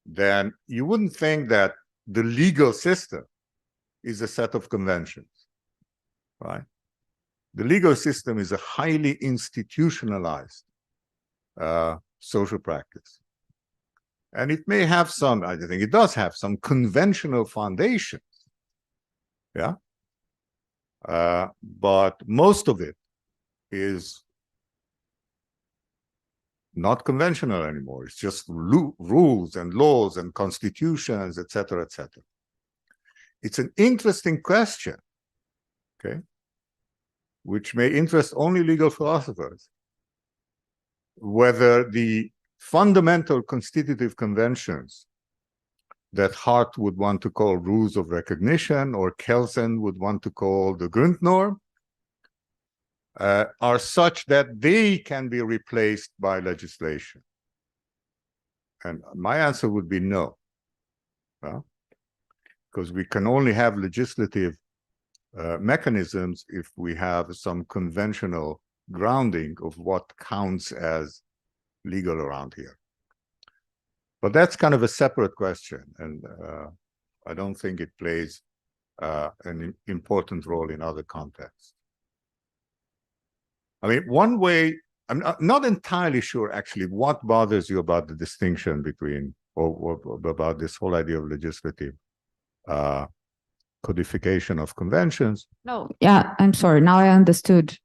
then you wouldn't think that the legal system is a set of conventions, right? The legal system is a highly institutionalized social practice. And it may have some, I think it does have some conventional foundations, yeah? But most of it is not conventional anymore. It's just rules and laws and constitutions, et cetera, et cetera. It's an interesting question, okay, which may interest only legal philosophers. whether the fundamental constitutive conventions that Hart would want to call rules of recognition or Kelsen would want to call the Grundnorm are such that they can be replaced by legislation. And my answer would be no, because we can only have legislative mechanisms if we have some conventional grounding of what counts as legal around here. But that's kind of a separate question, and I don't think it plays an important role in other contexts. I mean, one way, I'm not entirely sure actually what bothers you about the distinction between, or about this whole idea of legislative codification of conventions. No, yeah, I'm sorry. Now I understood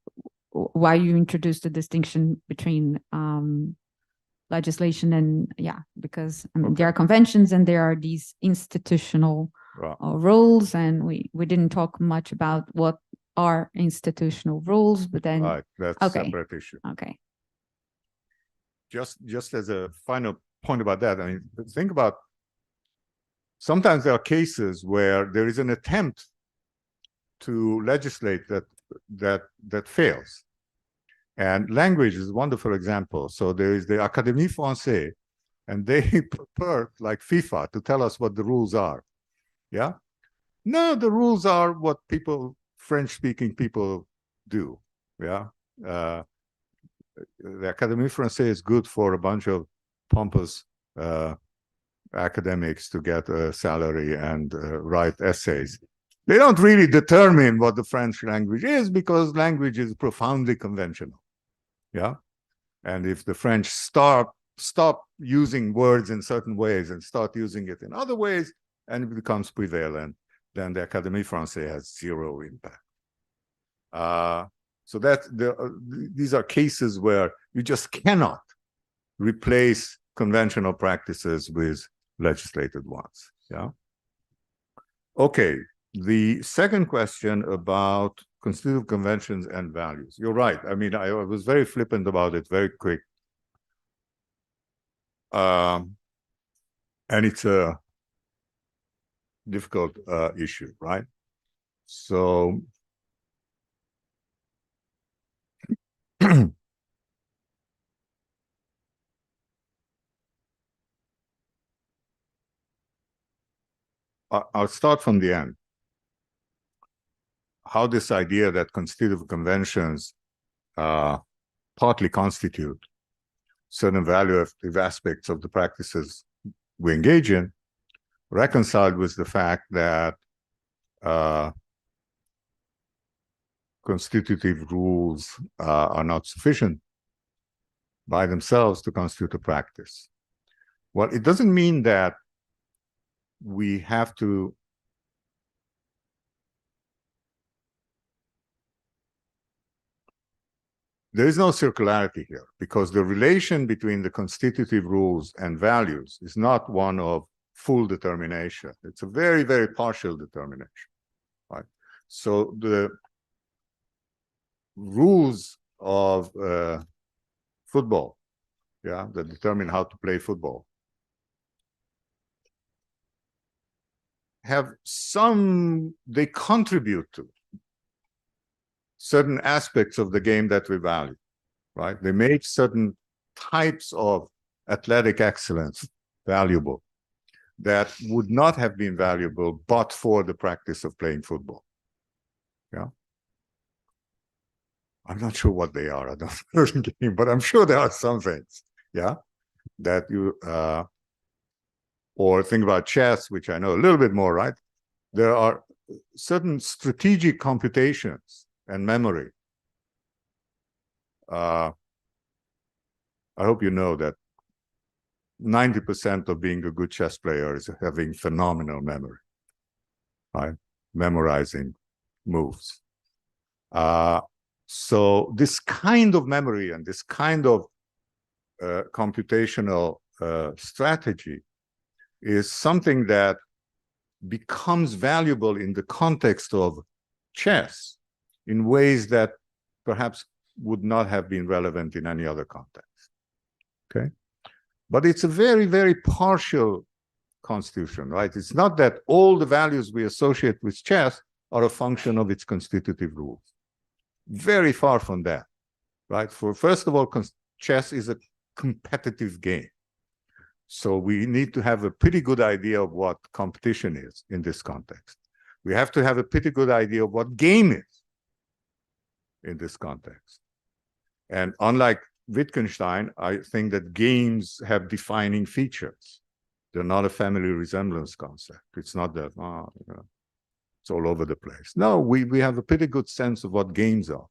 why you introduced the distinction between legislation and, because I mean, there are conventions and there are these institutional rules, and we didn't talk much about what are institutional rules, but then that's a separate issue. Okay. Just as a final point about that, I mean, think about, sometimes there are cases where there is an attempt to legislate that fails. And language is a wonderful example. So there is the Académie Française, and they purport like FIFA to tell us what the rules are. Yeah? No, the rules are what French-speaking people do. Yeah? The Académie Française is good for a bunch of pompous academics to get a salary and write essays. They don't really determine what the French language is, because language is profoundly conventional. Yeah. And if the French stop using words in certain ways and start using it in other ways, and it becomes prevalent, then the Académie Française has zero impact. So these are cases where you just cannot replace conventional practices with legislated ones. Yeah. Okay. The second question about constitutive conventions and values. You're right. I mean, I was very flippant about it, very quick. And it's a difficult issue, right? So I'll start from the end. How this idea that constitutive conventions partly constitute certain valuative aspects of the practices we engage in, reconciled with the fact that constitutive rules are not sufficient by themselves to constitute a practice. Well, it doesn't mean that we have to there is no circularity here, because the relation between the constitutive rules and values is not one of full determination. It's a very, very partial determination, right? So the rules of football, that determine how to play football, they contribute to certain aspects of the game that we value, right? They make certain types of athletic excellence valuable that would not have been valuable but for the practice of playing football. Yeah. I'm not sure what they are. I don't know the game, but I'm sure there are some things, that you, or think about chess, which I know a little bit more, right? There are certain strategic computations and memory. I hope you know that 90% of being a good chess player is having phenomenal memory, right? Memorizing moves. So this kind of memory and this kind of computational strategy is something that becomes valuable in the context of chess in ways that perhaps would not have been relevant in any other context. okay? But it's a very, very partial constitution, right? It's not that all the values we associate with chess are a function of its constitutive rules. Very far from that, right? First of all, chess is a competitive game. So we need to have a pretty good idea of what competition is in this context. We have to have a pretty good idea of what game is in this context. And unlike Wittgenstein, I think that games have defining features. They're not a family resemblance concept. It's not that, it's all over the place. No, we have a pretty good sense of what games are.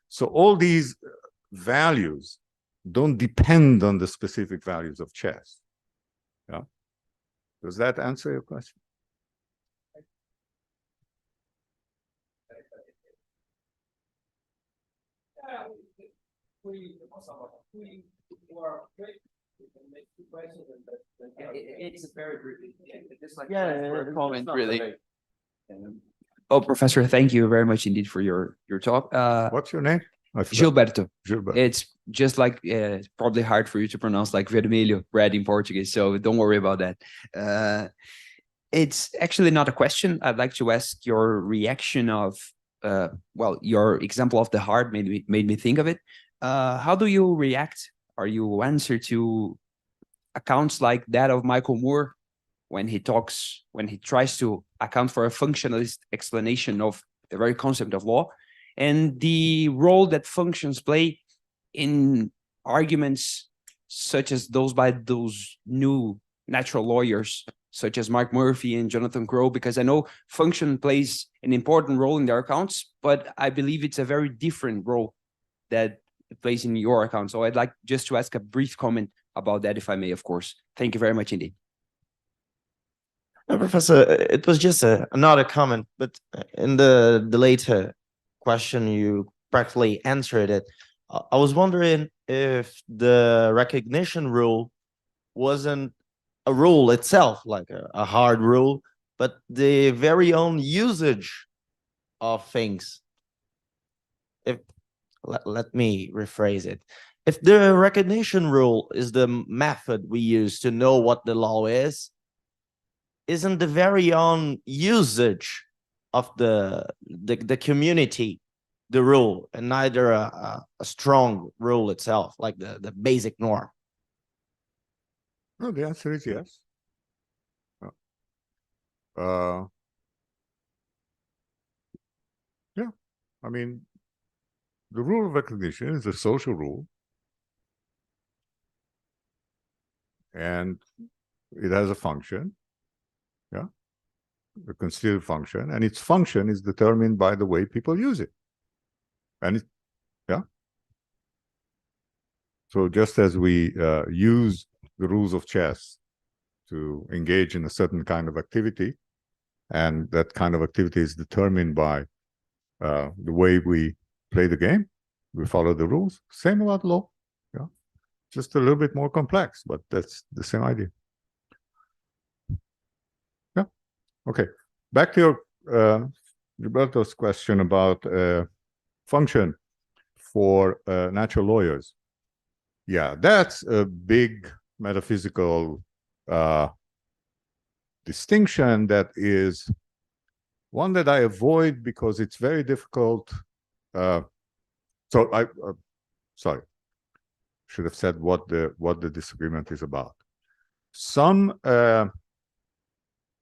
So all these values don't depend on the specific values of chess. Yeah. Does that answer your question? It's a very brief. Comment really. Oh, Professor, thank you very much indeed for your talk. What's your name? Gilberto. Gilberto. It's just like probably hard for you to pronounce, like vermelho, red in Portuguese. So don't worry about that. It's actually not a question. I'd like to ask your reaction of, well, your example of the heart made me think of it. How do you react, or you answer to accounts like that of Michael Moore when he tries to account for a functionalist explanation of the very concept of law and the role that functions play in arguments such as those by those new natural lawyers such as Mark Murphy and Jonathan Crowe, because I know function plays an important role in their accounts, but I believe it's a very different role that it plays in your account. So I'd like just to ask a brief comment about that, if I may, of course. Thank you very much indeed. No, Professor, it was just another comment, but in the later question, you practically answered it. I was wondering if the recognition rule wasn't a rule itself, like a hard rule, but the very own usage of things. If let me rephrase it. If the recognition rule is the method we use to know what the law is, isn't the very own usage of the community the rule, and neither a strong rule itself, like the basic norm? No, the answer is yes. Yeah, I mean, the rule of recognition is a social rule, and it has a function, yeah, a constitutive function, and its function is determined by the way people use it. And yeah. So just as we use the rules of chess to engage in a certain kind of activity, and that kind of activity is determined by the way we play the game, we follow the rules. Same about law, yeah, just a little bit more complex, but that's the same idea. Yeah, okay. Back to your Gilberto's question about function for natural lawyers. Yeah, that's a big metaphysical distinction that is one that I avoid because it's very difficult. So I sorry, should have said what the disagreement is about. Some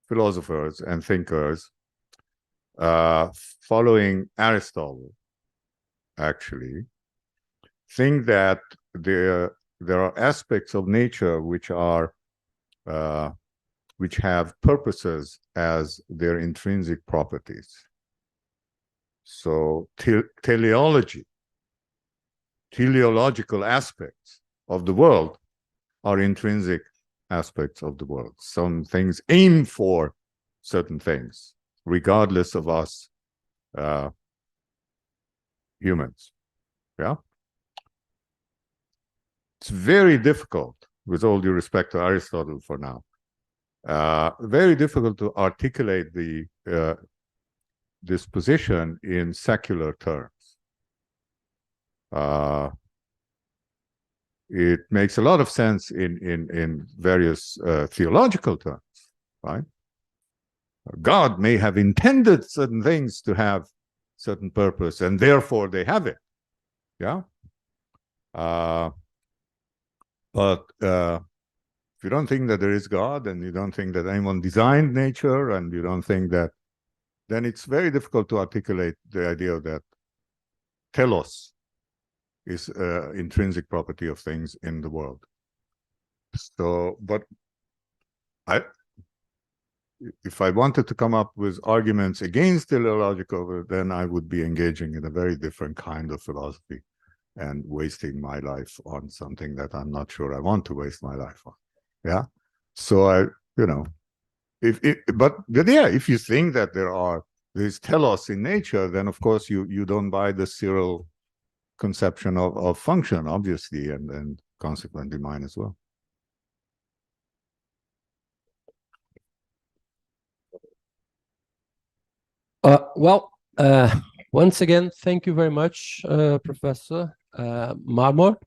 philosophers and thinkers following Aristotle actually think that there are aspects of nature which are which have purposes as their intrinsic properties. So teleological aspects of the world are intrinsic aspects of the world. Some things aim for certain things, regardless of us humans. Yeah. It's very difficult, with all due respect to Aristotle for now, very difficult to articulate this position in secular terms. it makes a lot of sense in various theological terms, right? God may have intended certain things to have certain purpose, and therefore they have it. Yeah. But if you don't think that there is God, and you don't think that anyone designed nature, and you don't think that, then it's very difficult to articulate the idea that telos is intrinsic property of things in the world. So, but if I wanted to come up with arguments against teleological, then I would be engaging in a very different kind of philosophy and wasting my life on something that I'm not sure I want to waste my life on. Yeah. So but yeah, if you think that there's telos in nature, then of course you don't buy the Cyril conception of function, obviously, and consequently mine as well. Once again, thank you very much, Professor Marmor.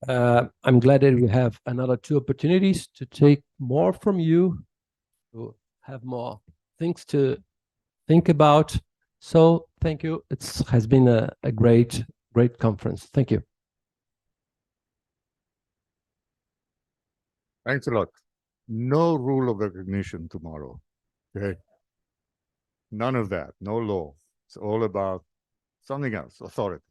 I'm glad that we have another 2 opportunities to take more from you, to have more things to think about. So thank you. It has been a great conference. Thank you. Thanks a lot. No rule of recognition tomorrow. Okay. None of that. No law. It's all about something else, authority.